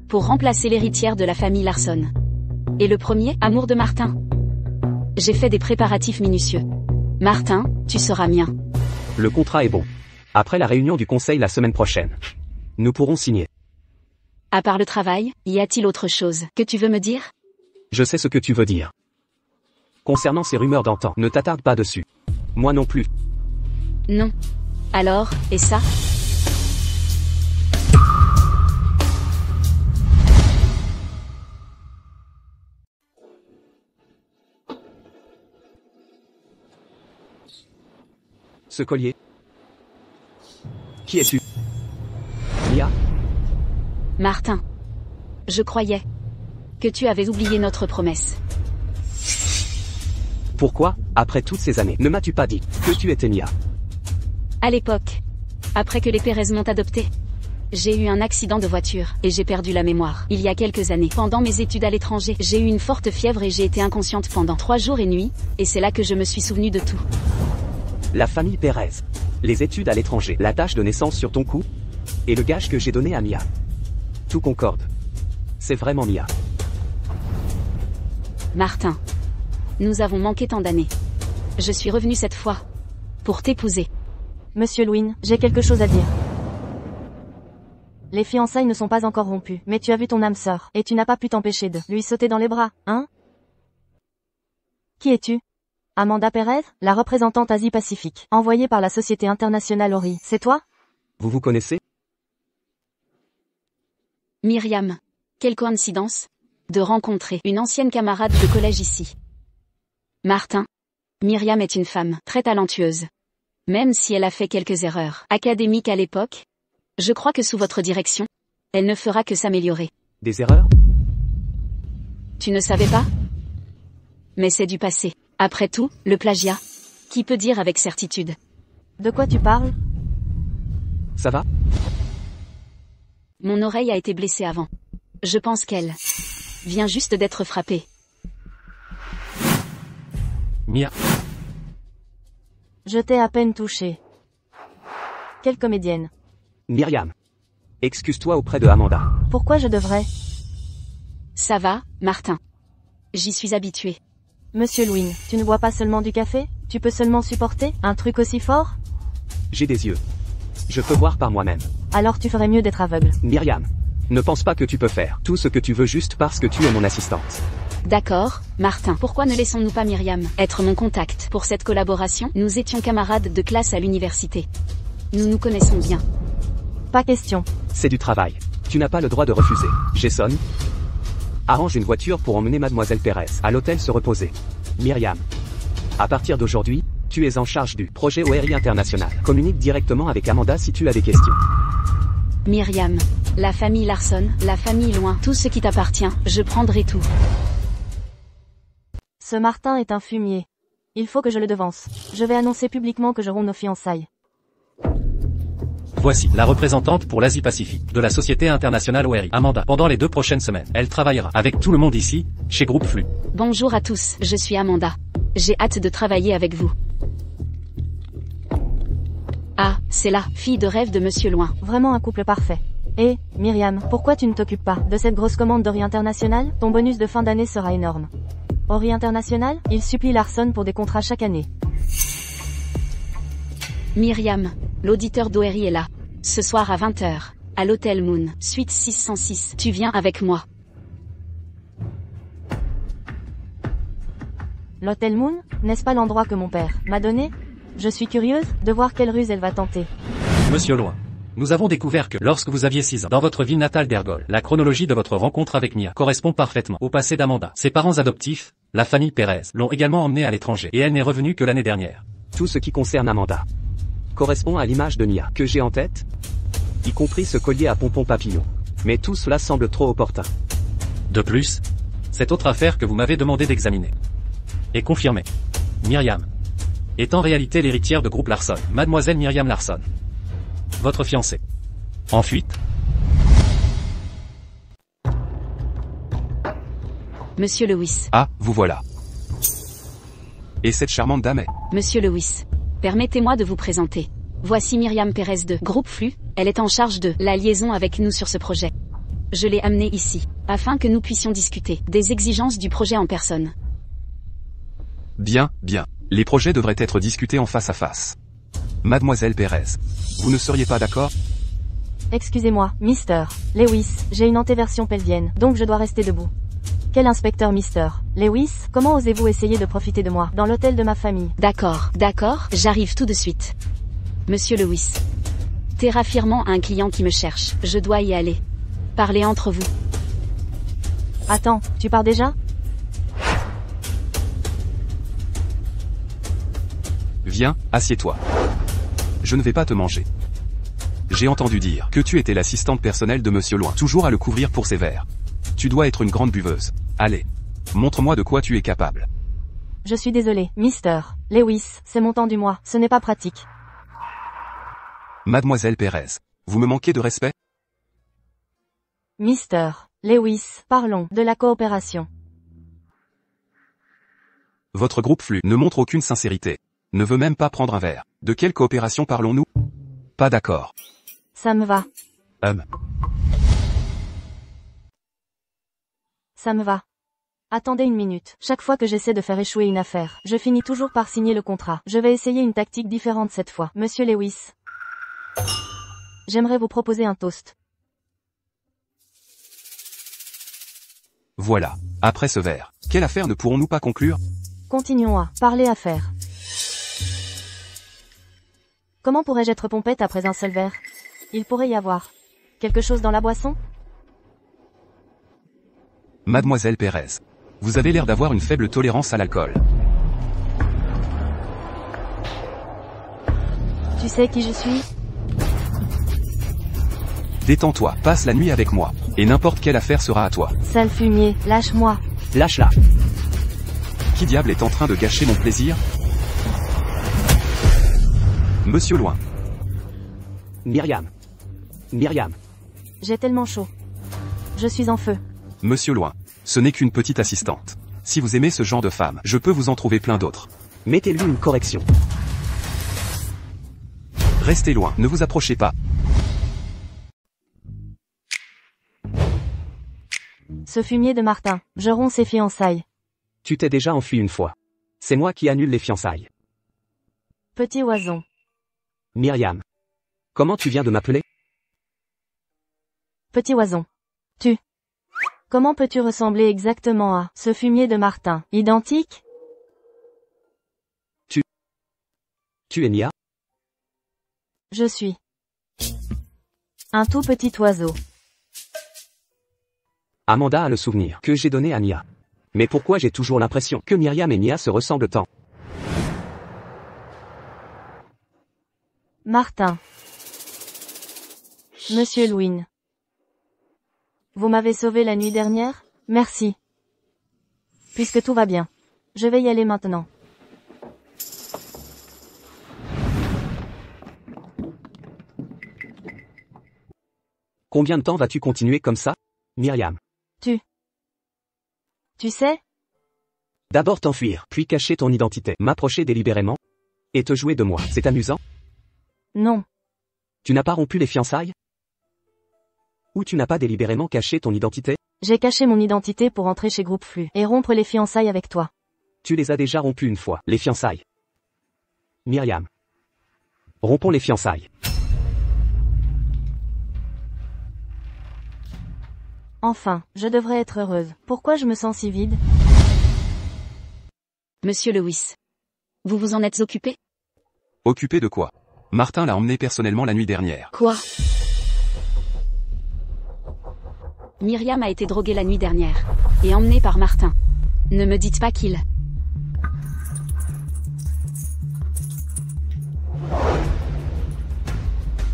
Pour remplacer l'héritière de la famille Larson. Et le premier, amour de Martin. J'ai fait des préparatifs minutieux. Martin, tu seras mien. Le contrat est bon. Après la réunion du conseil la semaine prochaine, nous pourrons signer. À part le travail, y a-t-il autre chose que tu veux me dire? Je sais ce que tu veux dire. Concernant ces rumeurs d'antan, ne t'attarde pas dessus. Moi non plus. Non. Alors, et ça? Ce collier. Qui es-tu? Mia? Martin. Je croyais que tu avais oublié notre promesse. Pourquoi, après toutes ces années, ne m'as-tu pas dit que tu étais Mia? À l'époque. Après que les Pérez m'ont adopté. J'ai eu un accident de voiture, et j'ai perdu la mémoire. Il y a quelques années, pendant mes études à l'étranger, j'ai eu une forte fièvre et j'ai été inconsciente pendant 3 jours et nuits, et c'est là que je me suis souvenu de tout. La famille Pérez. Les études à l'étranger, la tâche de naissance sur ton cou, et le gage que j'ai donné à Mia. Tout concorde. C'est vraiment Mia. Martin. Nous avons manqué tant d'années. Je suis revenue cette fois. Pour t'épouser. Monsieur Lewin, j'ai quelque chose à dire. Les fiançailles ne sont pas encore rompues, mais tu as vu ton âme sœur, et tu n'as pas pu t'empêcher de lui sauter dans les bras, hein? Qui es-tu? Amanda Pérez, la représentante Asie-Pacifique, envoyée par la société internationale Ori. C'est toi? Vous vous connaissez? Myriam. Quelle coïncidence de rencontrer une ancienne camarade de collège ici. Martin. Myriam est une femme très talentueuse. Même si elle a fait quelques erreurs académiques à l'époque, je crois que sous votre direction, elle ne fera que s'améliorer. Des erreurs? Tu ne savais pas? Mais c'est du passé. Après tout, le plagiat. Qui peut dire avec certitude? De quoi tu parles? Ça va? Mon oreille a été blessée avant. Je pense qu'elle vient juste d'être frappée. Mia. Je t'ai à peine touché. Quelle comédienne. Myriam. Excuse-toi auprès de Amanda. Pourquoi je devrais? Ça va, Martin. J'y suis habituée. Monsieur Lewin, tu ne bois pas seulement du café? Tu peux seulement supporter un truc aussi fort? J'ai des yeux. Je peux voir par moi-même. Alors tu ferais mieux d'être aveugle. Myriam. Ne pense pas que tu peux faire tout ce que tu veux juste parce que tu es mon assistante. D'accord, Martin. Pourquoi ne laissons-nous pas Myriam être mon contact pour cette collaboration? Nous étions camarades de classe à l'université. Nous nous connaissons bien. Pas question. C'est du travail. Tu n'as pas le droit de refuser. Jason. Arrange une voiture pour emmener Mademoiselle Pérez à l'hôtel se reposer. Myriam. À partir d'aujourd'hui, tu es en charge du projet ORI international. Communique directement avec Amanda si tu as des questions. Myriam. La famille Larson, la famille loin, tout ce qui t'appartient, je prendrai tout. Ce Martin est un fumier. Il faut que je le devance. Je vais annoncer publiquement que je romps nos fiançailles. Voici la représentante pour l'Asie-Pacifique de la société internationale ORI, Amanda. Pendant les 2 prochaines semaines, elle travaillera avec tout le monde ici, chez Groupe Flux. Bonjour à tous, je suis Amanda. J'ai hâte de travailler avec vous. Ah, c'est la fille de rêve de Monsieur Loin. Vraiment un couple parfait. Et, Myriam, pourquoi tu ne t'occupes pas de cette grosse commande d'Ori International? Ton bonus de fin d'année sera énorme. Ori International, il supplie Larson pour des contrats chaque année. Myriam, l'auditeur d'ORI est là. Ce soir à 20h, à l'Hôtel Moon, suite 606. Tu viens avec moi. L'Hôtel Moon, n'est-ce pas l'endroit que mon père m'a donné? Je suis curieuse de voir quelle ruse elle va tenter. Monsieur Loin. Nous avons découvert que, lorsque vous aviez 6 ans, dans votre ville natale d'Ergol, la chronologie de votre rencontre avec Mia correspond parfaitement au passé d'Amanda. Ses parents adoptifs, la famille Pérez, l'ont également emmenée à l'étranger, et elle n'est revenue que l'année dernière. Tout ce qui concerne Amanda correspond à l'image de Mia que j'ai en tête, y compris ce collier à pompons papillons. Mais tout cela semble trop opportun. De plus, cette autre affaire que vous m'avez demandé d'examiner est confirmée. Myriam est en réalité l'héritière de groupe Larson, Mademoiselle Myriam Larson. Votre fiancée. En fuite. Monsieur Lewis. Ah, vous voilà. Et cette charmante dame est... Monsieur Lewis. Permettez-moi de vous présenter. Voici Myriam Pérez de Groupe Flux, elle est en charge de la liaison avec nous sur ce projet. Je l'ai amenée ici, afin que nous puissions discuter des exigences du projet en personne. Bien, bien. Les projets devraient être discutés en face à face. Mademoiselle Pérez, vous ne seriez pas d'accord? Excusez-moi, Mister Lewis, j'ai une antéversion pelvienne, donc je dois rester debout. Quel inspecteur Mister Lewis, comment osez-vous essayer de profiter de moi, dans l'hôtel de ma famille? D'accord, j'arrive tout de suite. Monsieur Lewis. Terra Firmant a un client qui me cherche, je dois y aller. Parlez entre vous. Attends, tu pars déjà? Viens, assieds-toi. Je ne vais pas te manger. J'ai entendu dire que tu étais l'assistante personnelle de Monsieur Loin, toujours à le couvrir pour ses verres. Tu dois être une grande buveuse. Allez, montre-moi de quoi tu es capable. Je suis désolé, Mister Lewis, c'est mon temps du mois, ce n'est pas pratique. Mademoiselle Pérez, vous me manquez de respect? Mister Lewis, parlons de la coopération. Votre groupe Flux ne montre aucune sincérité. Ne veut même pas prendre un verre. De quelle coopération parlons-nous? Pas d'accord. Ça me va. Ça me va. Attendez une minute. Chaque fois que j'essaie de faire échouer une affaire, je finis toujours par signer le contrat. Je vais essayer une tactique différente cette fois. Monsieur Lewis. J'aimerais vous proposer un toast. Voilà. Après ce verre, quelle affaire ne pourrons-nous pas conclure? Continuons à parler affaires. Comment pourrais-je être pompette après un seul verre? Il pourrait y avoir quelque chose dans la boisson? Mademoiselle Pérez. Vous avez l'air d'avoir une faible tolérance à l'alcool. Tu sais qui je suis? Détends-toi, passe la nuit avec moi. Et n'importe quelle affaire sera à toi. Sale fumier, lâche-moi. Lâche-la. Qui diable est en train de gâcher mon plaisir? Monsieur Loin. Myriam. Myriam. J'ai tellement chaud. Je suis en feu. Monsieur Loin. Ce n'est qu'une petite assistante. Si vous aimez ce genre de femme, je peux vous en trouver plein d'autres. Mettez-lui une correction. Restez loin, ne vous approchez pas. Ce fumier de Martin, je romps ses fiançailles. Tu t'es déjà enfui une fois. C'est moi qui annule les fiançailles. Petit oison. Myriam. Comment tu viens de m'appeler? Petit oison. Tu. Comment peux-tu ressembler exactement à ce fumier de Martin? Identique? Tu es Nia? Je suis un tout petit oiseau. Amanda a le souvenir que j'ai donné à Nia. Mais pourquoi j'ai toujours l'impression que Myriam et Nia se ressemblent tant? Martin. Monsieur Louin. Vous m'avez sauvé la nuit dernière? Merci. Puisque tout va bien. Je vais y aller maintenant. Combien de temps vas-tu continuer comme ça, Myriam? Tu sais? D'abord t'enfuir, puis cacher ton identité, m'approcher délibérément, et te jouer de moi. C'est amusant? Non. Tu n'as pas rompu les fiançailles? Ou tu n'as pas délibérément caché ton identité? J'ai caché mon identité pour entrer chez Groupe Flux et rompre les fiançailles avec toi. Tu les as déjà rompues une fois, les fiançailles. Myriam. Rompons les fiançailles. Enfin, je devrais être heureuse. Pourquoi je me sens si vide? Monsieur Lewis. Vous vous en êtes occupé? Occupé de quoi? Martin l'a emmené personnellement la nuit dernière. Quoi? Myriam a été droguée la nuit dernière. Et emmenée par Martin. Ne me dites pas qu'il...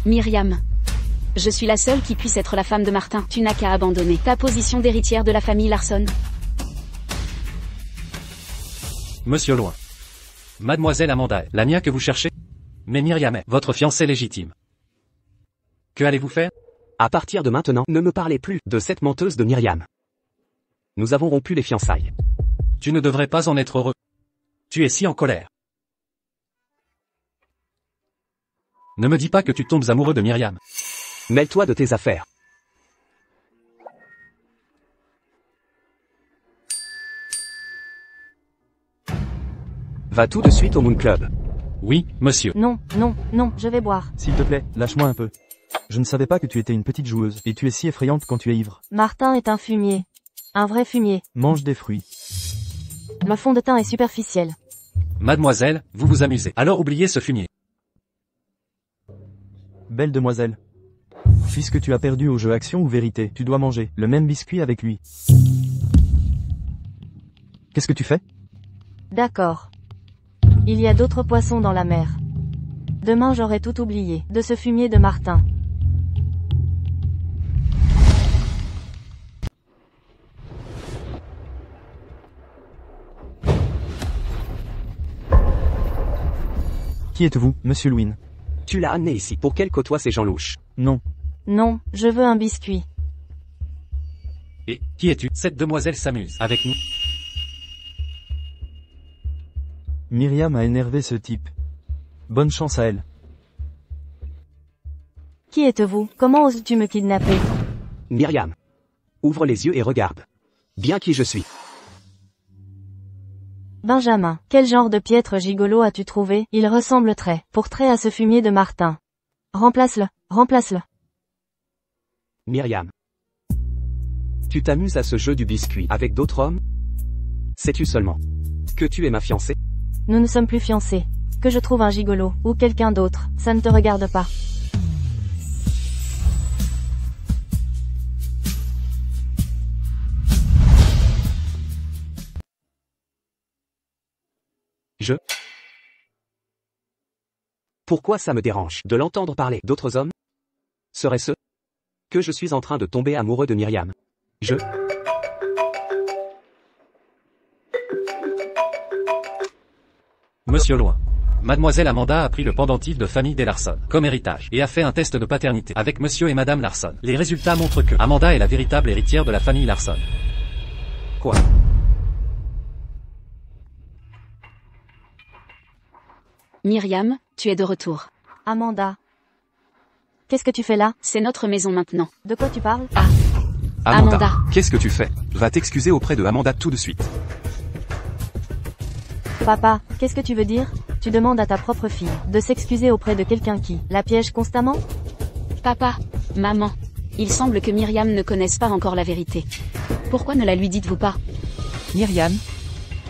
Myriam. Je suis la seule qui puisse être la femme de Martin. Tu n'as qu'à abandonner ta position d'héritière de la famille Larson. Monsieur Loin. Mademoiselle Amanda est la Nia que vous cherchez? Mais Myriam est votre fiancée légitime. Que allez-vous faire? À partir de maintenant, ne me parlez plus de cette menteuse de Myriam. Nous avons rompu les fiançailles. Tu ne devrais pas en être heureux. Tu es si en colère. Ne me dis pas que tu tombes amoureux de Myriam. Mêle-toi de tes affaires. Va tout de suite au Moon Club. Oui, monsieur. Non, non, non, je vais boire. S'il te plaît, lâche-moi un peu. Je ne savais pas que tu étais une petite joueuse, et tu es si effrayante quand tu es ivre. Martin est un fumier. Un vrai fumier. Mange des fruits. Le fond de teint est superficiel. Mademoiselle, vous vous amusez. Alors oubliez ce fumier. Belle demoiselle. Puisque tu as perdu au jeu action ou vérité, tu dois manger le même biscuit avec lui. Qu'est-ce que tu fais? D'accord. Il y a d'autres poissons dans la mer. Demain j'aurai tout oublié de ce fumier de Martin. Qui êtes-vous, monsieur Louin? Tu l'as amené ici pour qu'elle côtoie ces gens louches. Non. Non, je veux un biscuit. Et, qui es-tu? Cette demoiselle s'amuse avec nous. Myriam a énervé ce type. Bonne chance à elle. Qui êtes-vous? Comment oses-tu me kidnapper? Myriam. Ouvre les yeux et regarde. Bien qui je suis. Benjamin, quel genre de piètre gigolo as-tu trouvé? Il ressemble trait pour trait à ce fumier de Martin. Remplace-le, remplace-le. Myriam. Tu t'amuses à ce jeu du biscuit avec d'autres hommes? Sais-tu seulement que tu es ma fiancée? Nous ne sommes plus fiancés. Que je trouve un gigolo, ou quelqu'un d'autre, ça ne te regarde pas. Pourquoi ça me dérange de l'entendre parler d'autres hommes? Serait-ce que je suis en train de tomber amoureux de Myriam? Monsieur Loin. Mademoiselle Amanda a pris le pendentif de famille des Larson comme héritage et a fait un test de paternité avec monsieur et madame Larson. Les résultats montrent que Amanda est la véritable héritière de la famille Larson. Quoi? Myriam, tu es de retour. Amanda. Qu'est-ce que tu fais là? C'est notre maison maintenant. De quoi tu parles? Amanda. Qu'est-ce que tu fais? Va t'excuser auprès de Amanda tout de suite. Papa, qu'est-ce que tu veux dire? Tu demandes à ta propre fille de s'excuser auprès de quelqu'un qui la piège constamment? Papa, maman. Il semble que Myriam ne connaisse pas encore la vérité. Pourquoi ne la lui dites-vous pas? Myriam.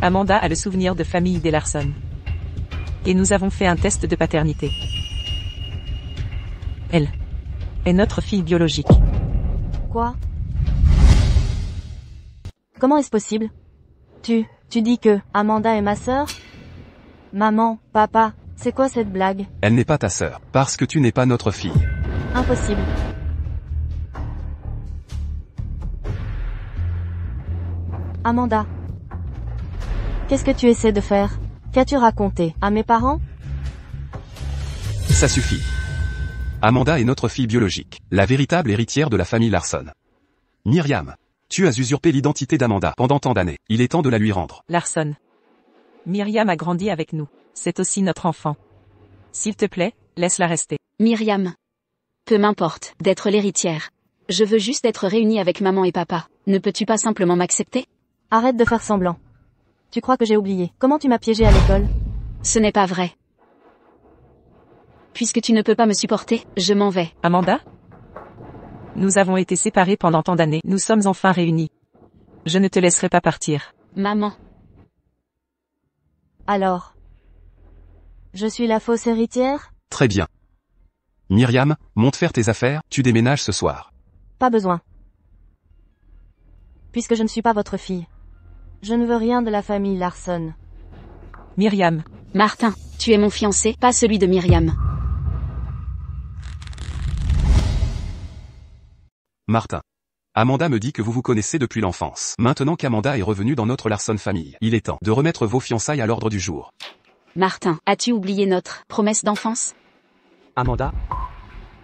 Amanda a le souvenir de famille des Larson. Et nous avons fait un test de paternité. Elle est notre fille biologique. Quoi? Comment est-ce possible? Tu dis que Amanda est ma sœur? Maman, papa, c'est quoi cette blague? Elle n'est pas ta sœur, parce que tu n'es pas notre fille. Impossible. Amanda. Qu'est-ce que tu essaies de faire? Qu'as-tu raconté à mes parents? Ça suffit. Amanda est notre fille biologique, la véritable héritière de la famille Larson. Myriam, tu as usurpé l'identité d'Amanda pendant tant d'années, il est temps de la lui rendre. Larson. Myriam a grandi avec nous. C'est aussi notre enfant. S'il te plaît, laisse-la rester. Myriam. Peu m'importe d'être l'héritière. Je veux juste être réunie avec maman et papa. Ne peux-tu pas simplement m'accepter? Arrête de faire semblant. Tu crois que j'ai oublié comment tu m'as piégé à l'école? Ce n'est pas vrai. Puisque tu ne peux pas me supporter, je m'en vais. Amanda? Nous avons été séparés pendant tant d'années. Nous sommes enfin réunis. Je ne te laisserai pas partir. Maman. Alors? Je suis la fausse héritière? Très bien. Myriam, monte faire tes affaires, tu déménages ce soir. Pas besoin. Puisque je ne suis pas votre fille. Je ne veux rien de la famille Larson. Myriam. Martin, tu es mon fiancé, pas celui de Myriam. Martin. Amanda me dit que vous vous connaissez depuis l'enfance. Maintenant qu'Amanda est revenue dans notre Larson famille, il est temps de remettre vos fiançailles à l'ordre du jour. Martin, as-tu oublié notre promesse d'enfance? Amanda?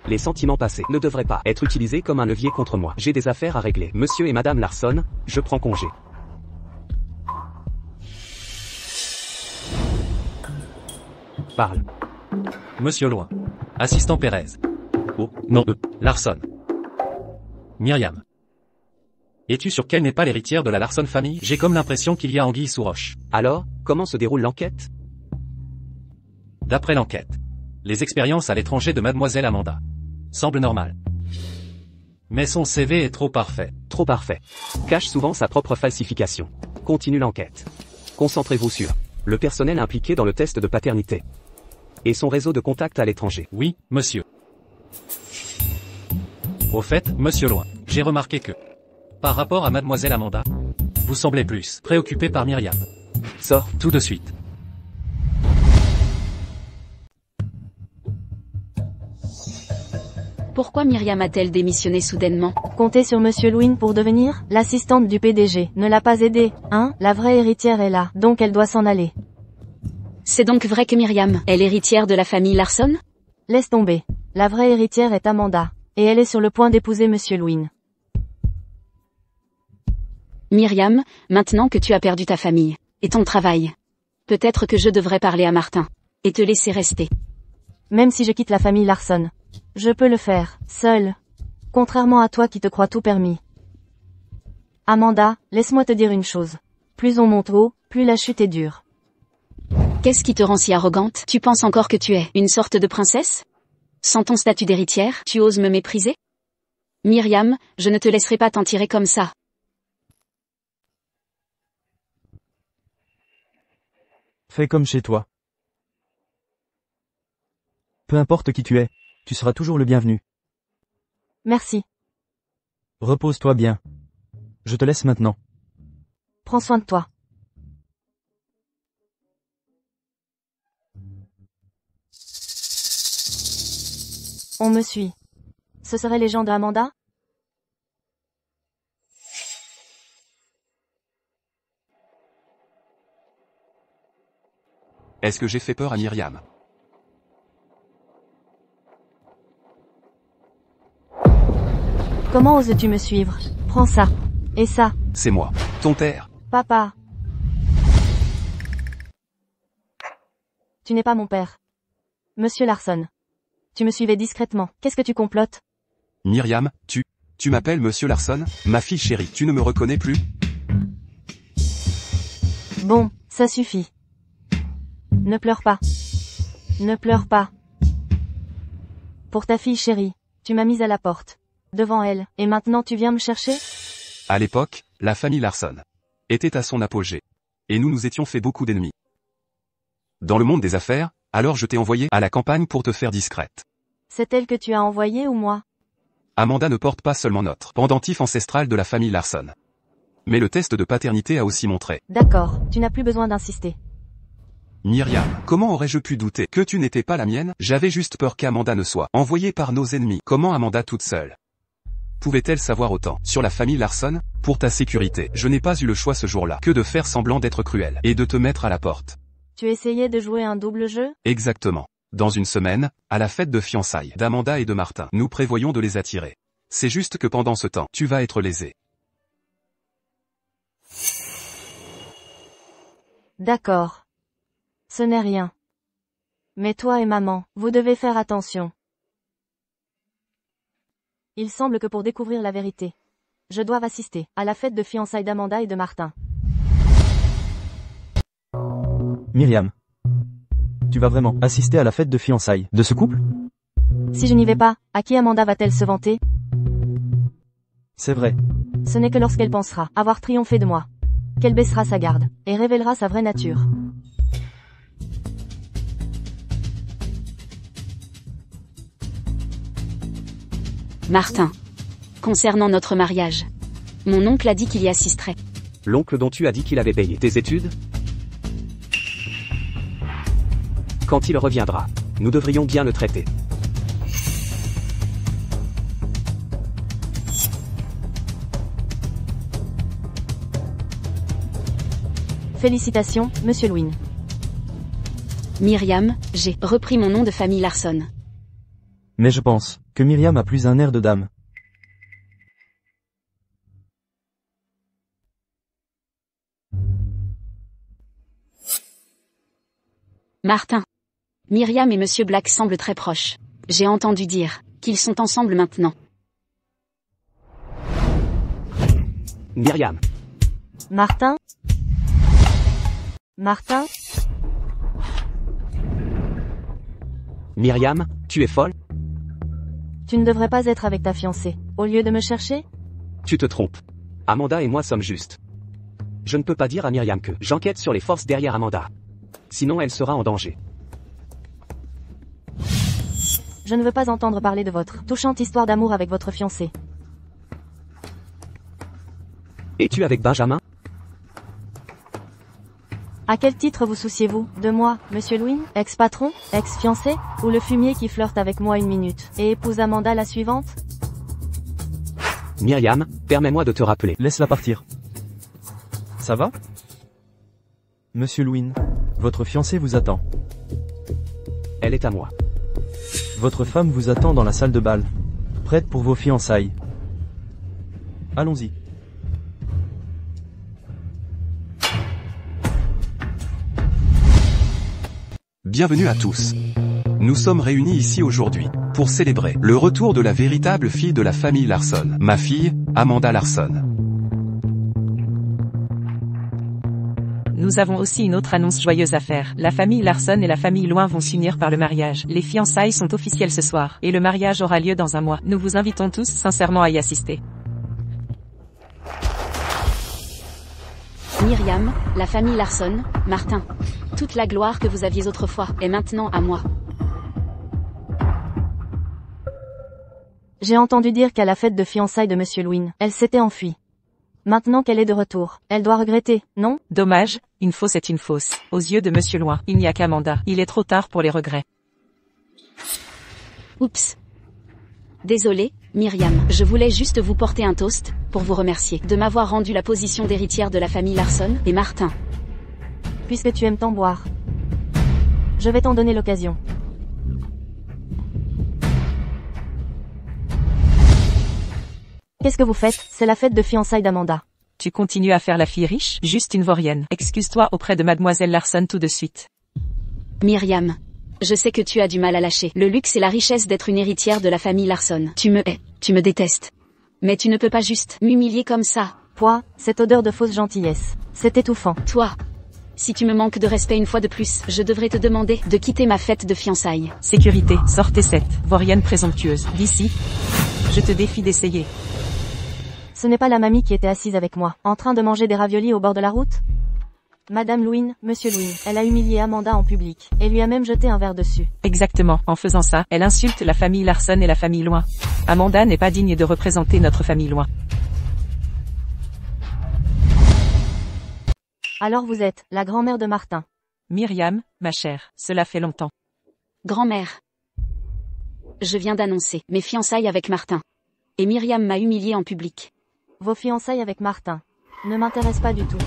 Les sentiments passés ne devraient pas être utilisés comme un levier contre moi. J'ai des affaires à régler. Monsieur et madame Larson, je prends congé. Parle. Monsieur Loin. Assistant Pérez. Oh, non, Larson. Myriam. Es-tu sûr qu'elle n'est pas l'héritière de la Larson famille? J'ai comme l'impression qu'il y a anguille sous roche. Alors, comment se déroule l'enquête? D'après l'enquête, les expériences à l'étranger de mademoiselle Amanda semblent normales. Mais son CV est trop parfait. Trop parfait. Cache souvent sa propre falsification. Continue l'enquête. Concentrez-vous sur le personnel impliqué dans le test de paternité et son réseau de contacts à l'étranger. Oui, monsieur. Au fait, monsieur Loin, j'ai remarqué que, par rapport à mademoiselle Amanda, vous semblez plus préoccupé par Myriam. Sors. Tout de suite. Pourquoi Myriam a-t-elle démissionné soudainement? Comptez sur Monsieur Lewin pour devenir l'assistante du PDG. Ne l'a pas aidée, hein? La vraie héritière est là, donc elle doit s'en aller. C'est donc vrai que Myriam est l'héritière de la famille Larson? Laisse tomber. La vraie héritière est Amanda, et elle est sur le point d'épouser Monsieur Lewin. Myriam, maintenant que tu as perdu ta famille, et ton travail, peut-être que je devrais parler à Martin, et te laisser rester. Même si je quitte la famille Larson, je peux le faire, seul. Contrairement à toi qui te crois tout permis. Amanda, laisse-moi te dire une chose. Plus on monte haut, plus la chute est dure. Qu'est-ce qui te rend si arrogante? Tu penses encore que tu es une sorte de princesse? Sans ton statut d'héritière, tu oses me mépriser? Myriam, je ne te laisserai pas t'en tirer comme ça. Fais comme chez toi. Peu importe qui tu es, tu seras toujours le bienvenu. Merci. Repose-toi bien. Je te laisse maintenant. Prends soin de toi. On me suit. Ce seraient les gens de Amanda? Est-ce que j'ai fait peur à Myriam? Comment oses-tu me suivre? Prends ça. Et ça. C'est moi. Ton père. Papa. Tu n'es pas mon père. Monsieur Larson. Tu me suivais discrètement. Qu'est-ce que tu complotes? Myriam, tu m'appelles Monsieur Larson? Ma fille chérie, tu ne me reconnais plus? Bon, ça suffit. Ne pleure pas. Ne pleure pas. Pour ta fille chérie, tu m'as mise à la porte. Devant elle, et maintenant tu viens me chercher? À l'époque, la famille Larson était à son apogée. Et nous nous étions fait beaucoup d'ennemis. Dans le monde des affaires, alors je t'ai envoyé à la campagne pour te faire discrète. C'est elle que tu as envoyée ou moi? Amanda ne porte pas seulement notre pendentif ancestral de la famille Larson. Mais le test de paternité a aussi montré. D'accord, tu n'as plus besoin d'insister. Myriam, comment aurais-je pu douter que tu n'étais pas la mienne? J'avais juste peur qu'Amanda ne soit envoyée par nos ennemis. Comment Amanda toute seule pouvait-elle savoir autant sur la famille Larson? Pour ta sécurité, je n'ai pas eu le choix ce jour-là que de faire semblant d'être cruel et de te mettre à la porte. Tu essayais de jouer un double jeu? Exactement. Dans une semaine, à la fête de fiançailles d'Amanda et de Martin, nous prévoyons de les attirer. C'est juste que pendant ce temps, tu vas être lésé. D'accord. Ce n'est rien. Mais toi et maman, vous devez faire attention. Il semble que pour découvrir la vérité, je dois assister à la fête de fiançailles d'Amanda et de Martin. Myriam. Tu vas vraiment assister à la fête de fiançailles de ce couple? Si je n'y vais pas, à qui Amanda va-t-elle se vanter? C'est vrai. Ce n'est que lorsqu'elle pensera avoir triomphé de moi qu'elle baissera sa garde et révélera sa vraie nature. Martin. Concernant notre mariage. Mon oncle a dit qu'il y assisterait. L'oncle dont tu as dit qu'il avait payé tes études? Quand il reviendra, nous devrions bien le traiter. Félicitations, Monsieur Lewin. Myriam, j'ai repris mon nom de famille Larson. Mais je pense que Myriam a plus un air de dame. Martin. Myriam et Monsieur Black semblent très proches. J'ai entendu dire qu'ils sont ensemble maintenant. Myriam. Martin? Martin? Myriam, tu es folle? Tu ne devrais pas être avec ta fiancée, au lieu de me chercher? Tu te trompes. Amanda et moi sommes justes. Je ne peux pas dire à Myriam que j'enquête sur les forces derrière Amanda. Sinon elle sera en danger. Je ne veux pas entendre parler de votre touchante histoire d'amour avec votre fiancé. Es-tu avec Benjamin? À quel titre vous souciez-vous de moi, Monsieur Lewin, ex-patron, ex-fiancé, ou le fumier qui flirte avec moi une minute, et épouse Amanda la suivante? Myriam, permets-moi de te rappeler. Laisse-la partir. Ça va? Monsieur Lewin, votre fiancée vous attend. Elle est à moi. Votre femme vous attend dans la salle de bal. Prête pour vos fiançailles. Allons-y. Bienvenue à tous. Nous sommes réunis ici aujourd'hui pour célébrer le retour de la véritable fille de la famille Larson, ma fille, Amanda Larson. Nous avons aussi une autre annonce joyeuse à faire. La famille Larson et la famille Loin vont s'unir par le mariage. Les fiançailles sont officielles ce soir, et le mariage aura lieu dans un mois. Nous vous invitons tous sincèrement à y assister. Myriam, la famille Larson, Martin. Toute la gloire que vous aviez autrefois est maintenant à moi. J'ai entendu dire qu'à la fête de fiançailles de Monsieur Lewin, elle s'était enfuie. Maintenant qu'elle est de retour, elle doit regretter, non? Dommage, une fausse est une fausse. Aux yeux de Monsieur Loin, il n'y a qu'Amanda. Il est trop tard pour les regrets. Oups. Désolée, Myriam. Je voulais juste vous porter un toast, pour vous remercier de m'avoir rendu la position d'héritière de la famille Larson et Martin. Puisque tu aimes tant boire, je vais t'en donner l'occasion. Qu'est-ce que vous faites? C'est la fête de fiançailles d'Amanda. Tu continues à faire la fille riche? Juste une vaurienne. Excuse-toi auprès de mademoiselle Larson tout de suite. Myriam. Je sais que tu as du mal à lâcher le luxe et la richesse d'être une héritière de la famille Larson. Tu me hais, tu me détestes. Mais tu ne peux pas juste m'humilier comme ça. Quoi? Cette odeur de fausse gentillesse. C'est étouffant. Toi. Si tu me manques de respect une fois de plus, je devrais te demander de quitter ma fête de fiançailles. Sécurité, sortez cette vaurienne présomptueuse d'ici. Je te défie d'essayer. Ce n'est pas la mamie qui était assise avec moi, en train de manger des raviolis au bord de la route? Madame Lewin, Monsieur Lewin, elle a humilié Amanda en public, et lui a même jeté un verre dessus. Exactement, en faisant ça, elle insulte la famille Larson et la famille Loin. Amanda n'est pas digne de représenter notre famille Loin. Alors vous êtes la grand-mère de Martin. Myriam, ma chère, cela fait longtemps. Grand-mère. Je viens d'annoncer mes fiançailles avec Martin. Et Myriam m'a humiliée en public. Vos fiançailles avec Martin ne m'intéressent pas du tout.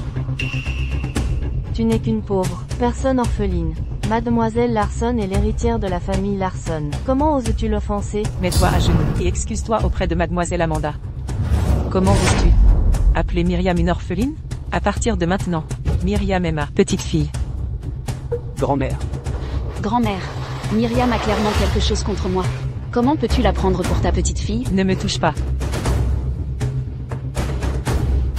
Tu n'es qu'une pauvre personne orpheline. Mademoiselle Larson est l'héritière de la famille Larson. Comment oses-tu l'offenser? Mets-toi à genoux et excuse-toi auprès de mademoiselle Amanda. Comment oses-tu appeler Myriam une orpheline? À partir de maintenant, Myriam est ma petite fille. Grand-mère. Grand-mère. Myriam a clairement quelque chose contre moi. Comment peux-tu la prendre pour ta petite fille? Ne me touche pas.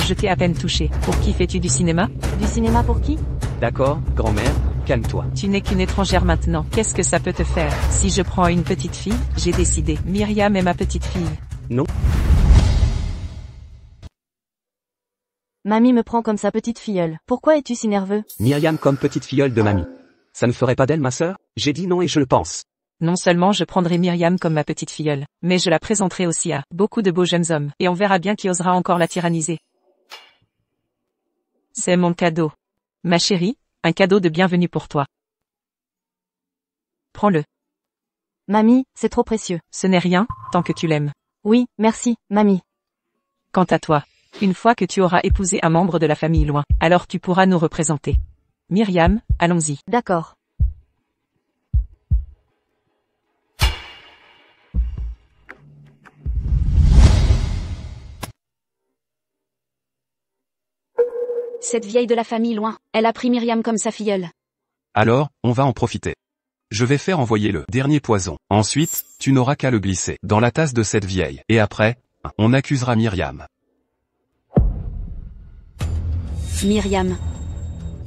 Je t'ai à peine touché. Pour qui fais-tu du cinéma? Du cinéma pour qui? D'accord, grand-mère, calme-toi. Tu n'es qu'une étrangère maintenant. Qu'est-ce que ça peut te faire? Si je prends une petite fille, j'ai décidé. Myriam est ma petite fille. Non. Mamie me prend comme sa petite filleule. Pourquoi es-tu si nerveux? Myriam comme petite filleule de mamie. Ça ne ferait pas d'elle ma sœur? J'ai dit non et je le pense. Non seulement je prendrai Myriam comme ma petite filleule, mais je la présenterai aussi à beaucoup de beaux jeunes hommes, et on verra bien qui osera encore la tyranniser. C'est mon cadeau. Ma chérie, un cadeau de bienvenue pour toi. Prends-le. Mamie, c'est trop précieux. Ce n'est rien, tant que tu l'aimes. Oui, merci, mamie. Quant à toi, une fois que tu auras épousé un membre de la famille Loin, alors tu pourras nous représenter. Myriam, allons-y. D'accord. Cette vieille de la famille Loin, elle a pris Myriam comme sa filleule. Alors, on va en profiter. Je vais faire envoyer le dernier poison. Ensuite, tu n'auras qu'à le glisser dans la tasse de cette vieille. Et après, on accusera Myriam. Myriam.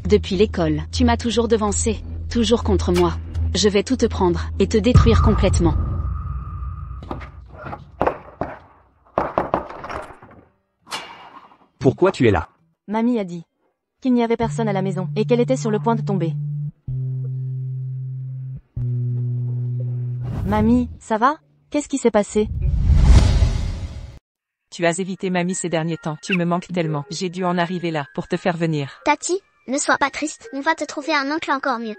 Depuis l'école, tu m'as toujours devancé, toujours contre moi. Je vais tout te prendre, et te détruire complètement. Pourquoi tu es là? Mamie a dit qu'il n'y avait personne à la maison, et qu'elle était sur le point de tomber. Mamie, ça va? Qu'est-ce qui s'est passé? Tu as évité mamie ces derniers temps. Tu me manques tellement. J'ai dû en arriver là, pour te faire venir. Tati, ne sois pas triste, on va te trouver un oncle encore mieux.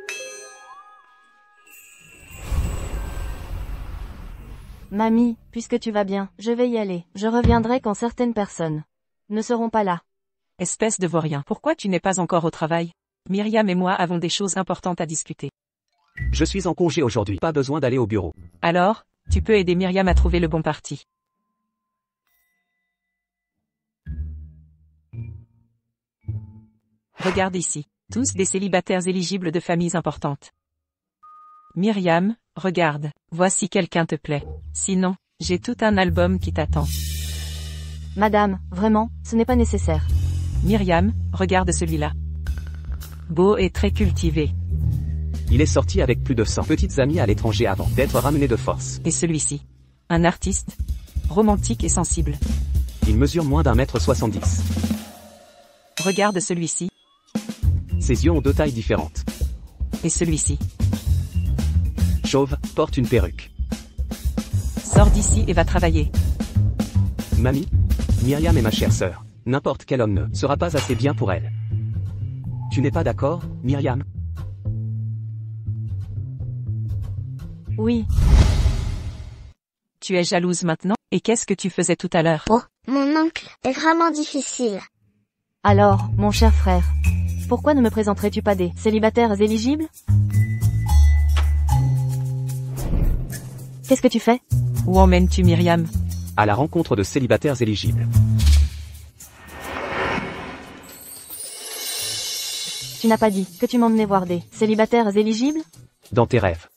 Mamie, puisque tu vas bien, je vais y aller. Je reviendrai quand certaines personnes ne seront pas là. Espèce de vaurien, pourquoi tu n'es pas encore au travail? Myriam et moi avons des choses importantes à discuter. Je suis en congé aujourd'hui, pas besoin d'aller au bureau. Alors, tu peux aider Myriam à trouver le bon parti. Regarde ici, tous des célibataires éligibles de familles importantes. Myriam, regarde, voici quelqu'un te plaît. Sinon, j'ai tout un album qui t'attend. Madame, vraiment, ce n'est pas nécessaire. Myriam, regarde celui-là. Beau et très cultivé. Il est sorti avec plus de 100 petites amies à l'étranger avant d'être ramené de force. Et celui-ci. Un artiste. Romantique et sensible. Il mesure moins d'1m70. Regarde celui-ci. Ses yeux ont 2 tailles différentes. Et celui-ci. Chauve, porte une perruque. Sors d'ici et va travailler. Mamie, Myriam est ma chère sœur. N'importe quel homme ne sera pas assez bien pour elle. Tu n'es pas d'accord, Myriam? Oui. Tu es jalouse maintenant? Et qu'est-ce que tu faisais tout à l'heure? Oh, mon oncle est vraiment difficile. Alors, mon cher frère, pourquoi ne me présenterais-tu pas des célibataires éligibles? Qu'est-ce que tu fais? Où emmènes-tu Myriam? À la rencontre de célibataires éligibles. Tu n'as pas dit que tu m'emmenais voir des célibataires éligibles? Dans tes rêves.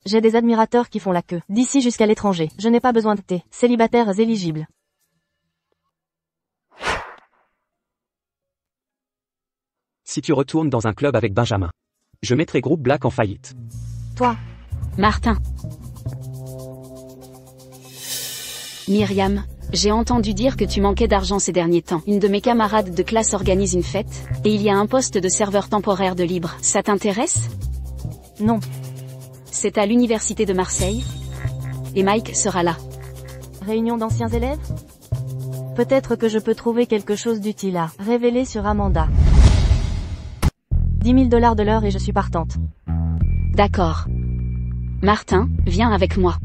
J'ai des admirateurs qui font la queue, d'ici jusqu'à l'étranger. Je n'ai pas besoin de tes célibataires éligibles. Si tu retournes dans un club avec Benjamin, je mettrai Groupe Black en faillite. Toi, Martin. Myriam, j'ai entendu dire que tu manquais d'argent ces derniers temps. Une de mes camarades de classe organise une fête, et il y a un poste de serveur temporaire de libre. Ça t'intéresse? non. C'est à l'université de Marseille. Et Mike sera là. Réunion d'anciens élèves? Peut-être que je peux trouver quelque chose d'utile à révéler sur Amanda. 10 000 $ de l'heure et je suis partante. D'accord. Martin, viens avec moi.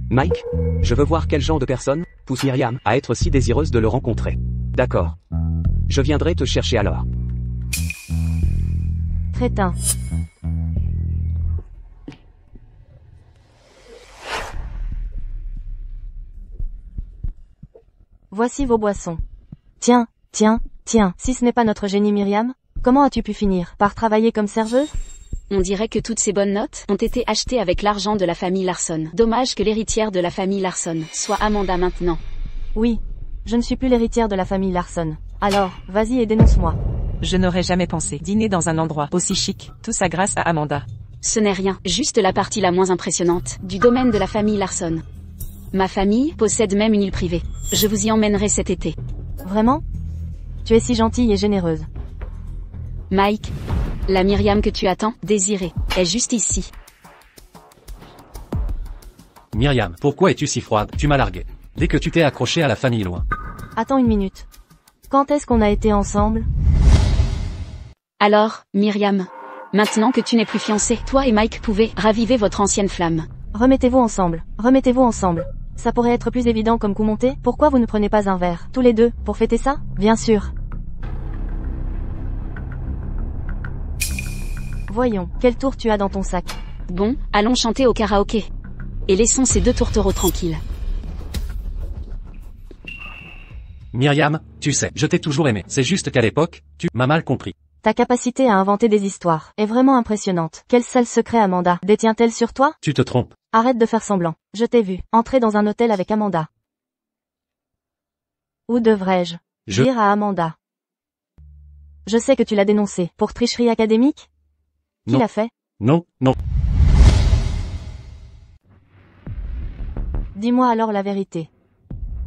Mike, je veux voir quel genre de personne pousse Myriam à être si désireuse de le rencontrer. D'accord. Je viendrai te chercher alors. Crétin. Voici vos boissons. Tiens, tiens, tiens, si ce n'est pas notre génie Myriam, comment as-tu pu finir par travailler comme serveuse? On dirait que toutes ces bonnes notes ont été achetées avec l'argent de la famille Larson. Dommage que l'héritière de la famille Larson soit Amanda maintenant. Oui. Je ne suis plus l'héritière de la famille Larson. Alors, vas-y et dénonce-moi. Je n'aurais jamais pensé dîner dans un endroit aussi chic, tout ça grâce à Amanda. Ce n'est rien, juste la partie la moins impressionnante du domaine de la famille Larson. Ma famille possède même une île privée. Je vous y emmènerai cet été. Vraiment? Tu es si gentille et généreuse. Mike, la Myriam que tu attends, désirée, est juste ici. Myriam, pourquoi es-tu si froide? Tu m'as largué. Dès que tu t'es accroché à la famille loin. Attends une minute. Quand est-ce qu'on a été ensemble? Alors, Myriam, maintenant que tu n'es plus fiancée, toi et Mike pouvez raviver votre ancienne flamme. Remettez-vous ensemble. Remettez-vous ensemble. Ça pourrait être plus évident comme coup monté. Pourquoi vous ne prenez pas un verre, tous les deux, pour fêter ça? Bien sûr. Voyons, quel tour tu as dans ton sac? Bon, allons chanter au karaoké. Et laissons ces deux tourtereaux tranquilles. Myriam, tu sais, je t'ai toujours aimé. C'est juste qu'à l'époque, tu m'as mal compris. Ta capacité à inventer des histoires est vraiment impressionnante. Quel sale secret Amanda détient-elle sur toi? Tu te trompes. Arrête de faire semblant. Je t'ai vu entrer dans un hôtel avec Amanda. Où devrais-je dire à Amanda? Je sais que tu l'as dénoncé pour tricherie académique? Qui Non. l'a fait? Non, non. Dis-moi alors la vérité.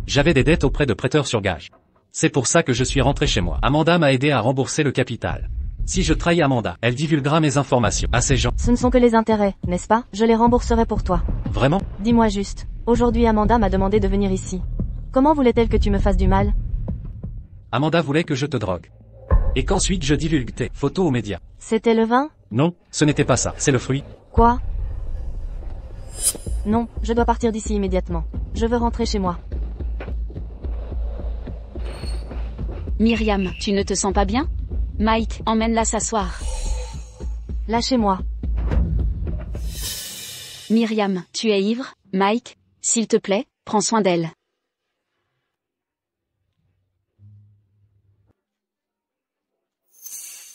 J'avais des dettes auprès de prêteurs sur gage. C'est pour ça que je suis rentré chez moi. Amanda m'a aidé à rembourser le capital. Si je trahis Amanda, elle divulguera mes informations à ces gens. Ce ne sont que les intérêts, n'est-ce pas? Je les rembourserai pour toi. Vraiment? Dis-moi juste. Aujourd'hui Amanda m'a demandé de venir ici. Comment voulait-elle que tu me fasses du mal? Amanda voulait que je te drogue. Et qu'ensuite je divulgue tes photos aux médias. C'était le vin? Non, ce n'était pas ça, c'est le fruit. Quoi? Non, je dois partir d'ici immédiatement. Je veux rentrer chez moi. Myriam, tu ne te sens pas bien? Mike, emmène-la s'asseoir. Lâchez-moi. Myriam, tu es ivre? Mike, s'il te plaît, prends soin d'elle.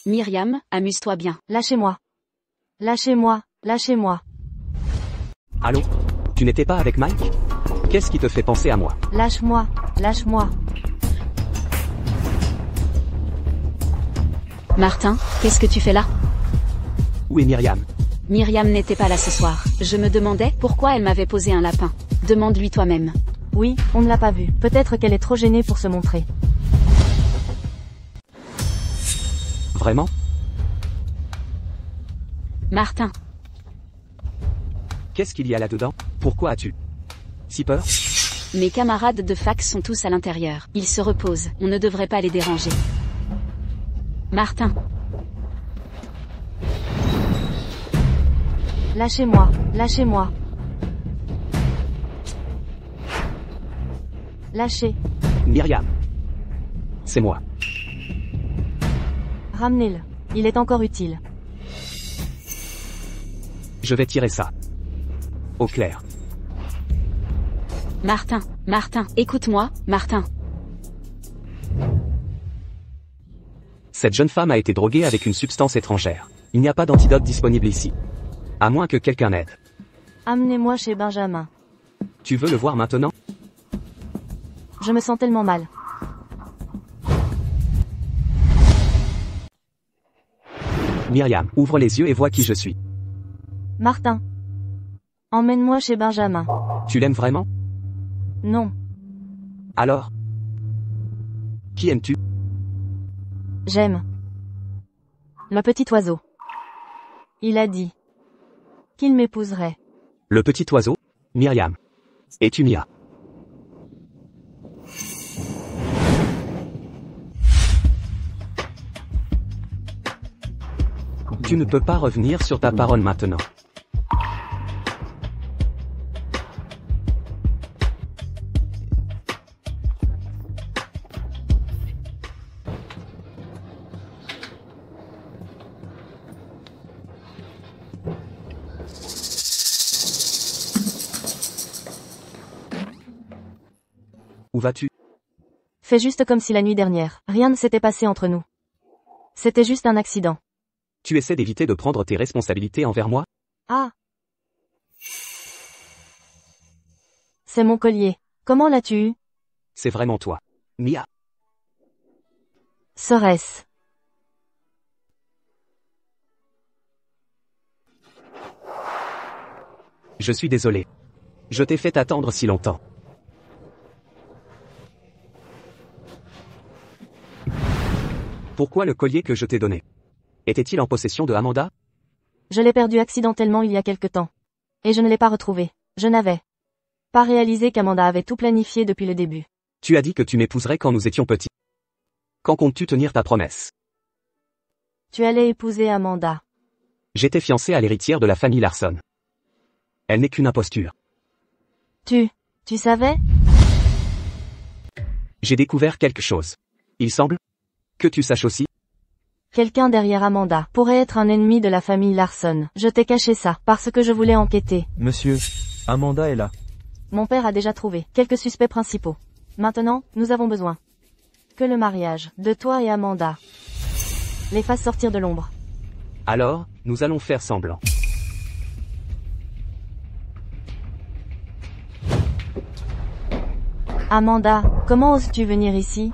Myriam, amuse-toi bien. Lâchez-moi. Lâchez-moi. Lâchez-moi. Allô? Tu n'étais pas avec Mike? Qu'est-ce qui te fait penser à moi? Lâche-moi, lâche-moi. Martin, qu'est-ce que tu fais là? Où est Myriam? Myriam n'était pas là ce soir. Je me demandais pourquoi elle m'avait posé un lapin. Demande-lui toi-même. Oui, on ne l'a pas vue. Peut-être qu'elle est trop gênée pour se montrer. Vraiment? Martin. Qu'est-ce qu'il y a là-dedans? Pourquoi as-tu si peur? Mes camarades de fac sont tous à l'intérieur. Ils se reposent. On ne devrait pas les déranger. Martin. Lâchez-moi, lâchez-moi. Lâchez. Myriam. C'est moi. Ramenez-le. Il est encore utile. Je vais tirer ça. Au clair. Martin, Martin, écoute-moi, Martin. Cette jeune femme a été droguée avec une substance étrangère. Il n'y a pas d'antidote disponible ici. À moins que quelqu'un aide. Amenez-moi chez Benjamin. Tu veux le voir maintenant? Je me sens tellement mal. Myriam, ouvre les yeux et vois qui je suis. Martin. Emmène-moi chez Benjamin. Tu l'aimes vraiment? Non. Alors? Qui aimes-tu? J'aime. Le petit oiseau. Il a dit qu'il m'épouserait. Le petit oiseau? Myriam. Et tu Mia. Tu ne peux pas revenir sur ta parole maintenant. Où vas-tu? Fais juste comme si la nuit dernière, rien ne s'était passé entre nous. C'était juste un accident. Tu essaies d'éviter de prendre tes responsabilités envers moi? Ah. C'est mon collier. Comment l'as-tu eu? C'est vraiment toi. Mia. Serait-ce? Je suis désolé. Je t'ai fait attendre si longtemps. Pourquoi le collier que je t'ai donné? Était-il en possession de Amanda? Je l'ai perdu accidentellement il y a quelque temps. Et je ne l'ai pas retrouvé. Je n'avais pas réalisé qu'Amanda avait tout planifié depuis le début. Tu as dit que tu m'épouserais quand nous étions petits. Quand comptes-tu tenir ta promesse? Tu allais épouser Amanda. J'étais fiancé à l'héritière de la famille Larson. Elle n'est qu'une imposture. Tu savais? J'ai découvert quelque chose. Il semble que tu saches aussi. Quelqu'un derrière Amanda pourrait être un ennemi de la famille Larson. Je t'ai caché ça, parce que je voulais enquêter. Monsieur, Amanda est là. Mon père a déjà trouvé quelques suspects principaux. Maintenant, nous avons besoin que le mariage de toi et Amanda les fasse sortir de l'ombre. Alors, nous allons faire semblant. Amanda, comment oses-tu venir ici?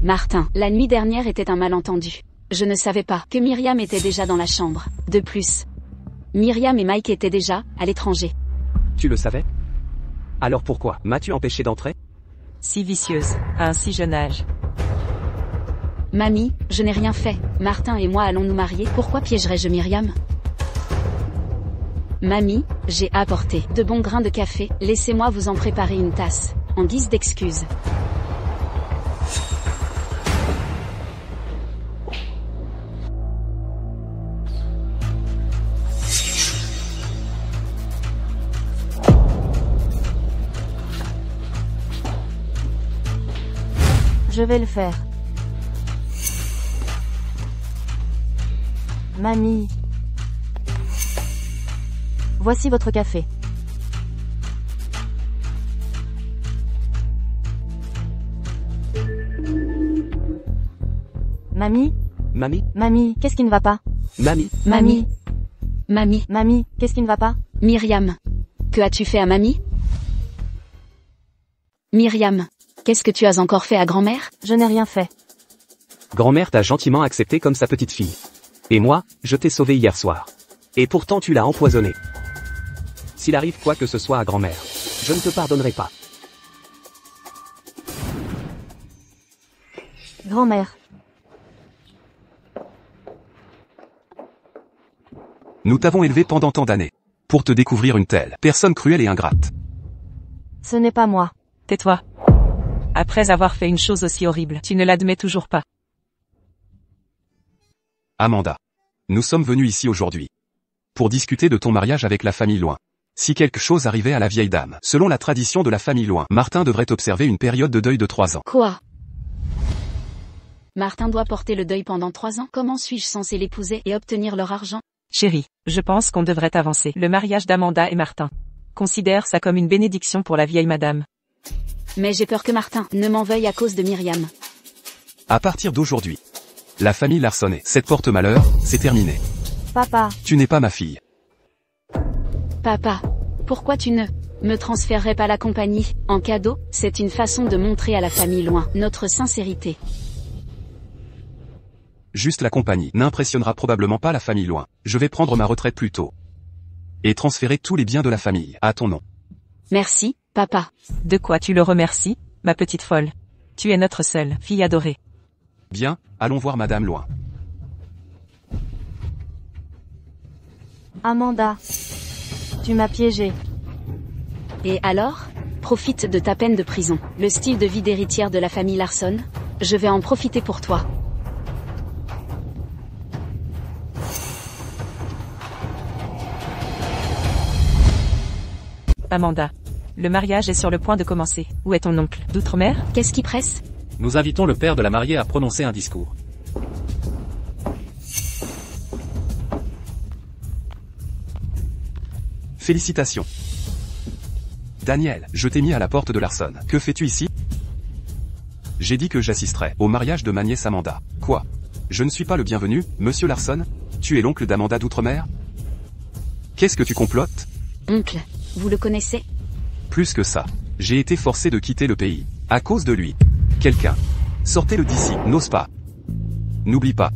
Martin, la nuit dernière était un malentendu. Je ne savais pas que Myriam était déjà dans la chambre. De plus, Myriam et Mike étaient déjà à l'étranger. Tu le savais? Alors pourquoi m'as-tu empêché d'entrer? Si vicieuse, à un si jeune âge. Mamie, je n'ai rien fait. Martin et moi allons nous marier. Pourquoi piégerais-je Myriam? Mamie, j'ai apporté de bons grains de café. Laissez-moi vous en préparer une tasse, en guise d'excuse. Je vais le faire. Mamie. Voici votre café. Mamie? Mamie? Mamie, qu'est-ce qui ne va pas? Mamie? Mamie. Mamie. Mamie, qu'est-ce qui ne va pas? Myriam. Que as-tu fait à mamie? Myriam. Qu'est-ce que tu as encore fait à grand-mère? Je n'ai rien fait. Grand-mère t'a gentiment accepté comme sa petite fille. Et moi, je t'ai sauvé hier soir. Et pourtant tu l'as empoisonné. S'il arrive quoi que ce soit à grand-mère, je ne te pardonnerai pas. Grand-mère. Nous t'avons élevé pendant tant d'années. Pour te découvrir une telle personne cruelle et ingrate. Ce n'est pas moi. Tais-toi. Après avoir fait une chose aussi horrible, tu ne l'admets toujours pas. Amanda. Nous sommes venus ici aujourd'hui. Pour discuter de ton mariage avec la famille Loin. Si quelque chose arrivait à la vieille dame, selon la tradition de la famille Loin, Martin devrait observer une période de deuil de 3 ans. Quoi? Martin doit porter le deuil pendant 3 ans? Comment suis-je censé l'épouser et obtenir leur argent? Chérie, je pense qu'on devrait avancer. Le mariage d'Amanda et Martin. Considère ça comme une bénédiction pour la vieille madame. Mais j'ai peur que Martin ne m'en veuille à cause de Myriam. À partir d'aujourd'hui, la famille Larsson cette porte-malheur, c'est terminé. Papa. Tu n'es pas ma fille. Papa. Pourquoi tu ne me transférerais pas la compagnie en cadeau? C'est une façon de montrer à la famille Loin notre sincérité. Juste la compagnie n'impressionnera probablement pas la famille Loin. Je vais prendre ma retraite plus tôt. Et transférer tous les biens de la famille à ton nom. Merci, papa. De quoi tu le remercies, ma petite folle? Tu es notre seule fille adorée. Bien, allons voir Madame Loin. Amanda. Tu m'as piégée. Et alors? Profite de ta peine de prison. Le style de vie d'héritière de la famille Larsson? Je vais en profiter pour toi. Amanda. Le mariage est sur le point de commencer. Où est ton oncle d'outre-mer? Qu'est-ce qui presse? Nous invitons le père de la mariée à prononcer un discours. Félicitations. Daniel, je t'ai mis à la porte de Larsson. Que fais-tu ici? J'ai dit que j'assisterais au mariage de ma nièce Amanda. Quoi? Je ne suis pas le bienvenu, monsieur Larsson? Tu es l'oncle d'Amanda d'outre-mer? Qu'est-ce que tu complotes? Oncle, vous le connaissez? Plus que ça. J'ai été forcé de quitter le pays. À cause de lui. Quelqu'un. Sortez-le d'ici, n'ose pas. N'oublie pas.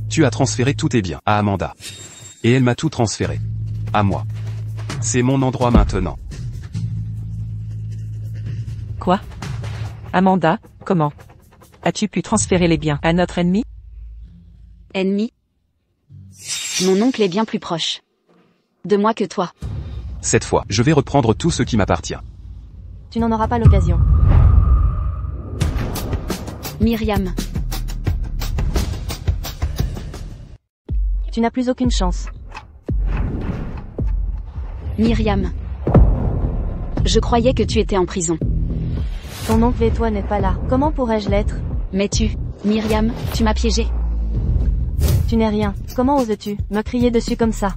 Tu as transféré tous tes biens à Amanda. Et elle m'a tout transféré. À moi. C'est mon endroit maintenant. Quoi? Amanda, comment? As-tu pu transférer les biens à notre ennemi? Ennemi? Mon oncle est bien plus proche de moi que toi. Cette fois, je vais reprendre tout ce qui m'appartient. Tu n'en auras pas l'occasion. Myriam. Tu n'as plus aucune chance. Myriam. Je croyais que tu étais en prison. Ton oncle et toi n'êtes pas là. Comment pourrais-je l'être? Mais Myriam, tu m'as piégé. Tu n'es rien. Comment oses-tu me crier dessus comme ça?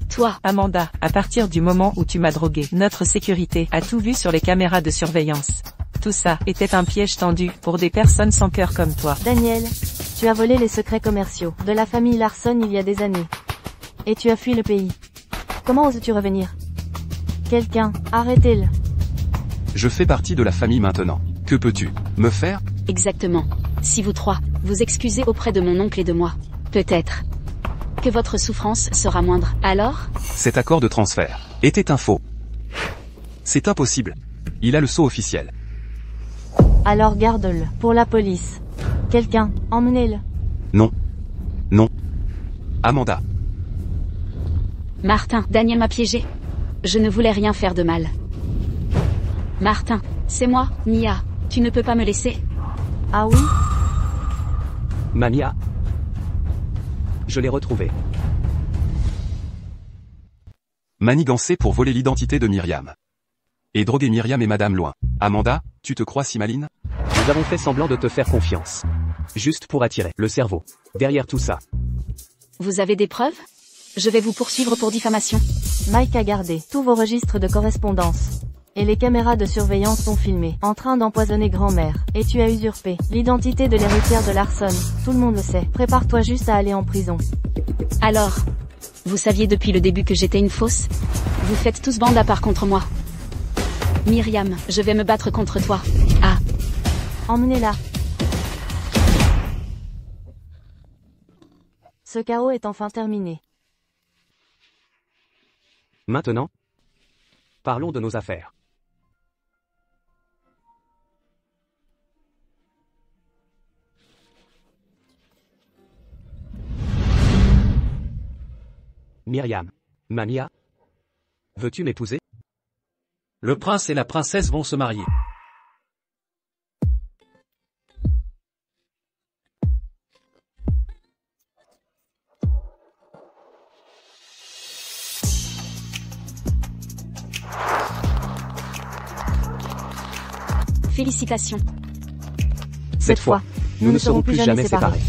Toi. Amanda, à partir du moment où tu m'as drogué, notre sécurité a tout vu sur les caméras de surveillance. Tout ça était un piège tendu pour des personnes sans cœur comme toi. Daniel, tu as volé les secrets commerciaux de la famille Larsson il y a des années. Et tu as fui le pays. Comment oses-tu revenir? Quelqu'un, arrêtez-le. Je fais partie de la famille maintenant. Que peux-tu me faire? Exactement. Si vous trois, vous excusez auprès de mon oncle et de moi, peut-être que votre souffrance sera moindre. Alors? Cet accord de transfert était un faux. C'est impossible. Il a le sceau officiel. Alors garde-le pour la police. Quelqu'un, emmenez-le. Non. Non. Amanda. Martin, Daniel m'a piégé. Je ne voulais rien faire de mal. Martin, c'est moi, Nia. Tu ne peux pas me laisser. Ah oui? Mania. Je l'ai retrouvé. Manigancé pour voler l'identité de Myriam. Et droguer Myriam et Madame Loin. Amanda, tu te crois si maline? Nous avons fait semblant de te faire confiance. Juste pour attirer le cerveau. Derrière tout ça. Vous avez des preuves? Je vais vous poursuivre pour diffamation. Mike a gardé tous vos registres de correspondance. Et les caméras de surveillance sont filmées, en train d'empoisonner grand-mère. Et tu as usurpé l'identité de l'héritière de Larsson. Tout le monde le sait. Prépare-toi juste à aller en prison. Alors, vous saviez depuis le début que j'étais une fausse? Vous faites tous bande à part contre moi. Myriam, je vais me battre contre toi. Ah. Emmenez-la. Ce chaos est enfin terminé. Maintenant, parlons de nos affaires. Myriam, Mania, veux-tu m'épouser? Le prince et la princesse vont se marier. Félicitations. Cette fois, nous ne serons plus jamais séparés.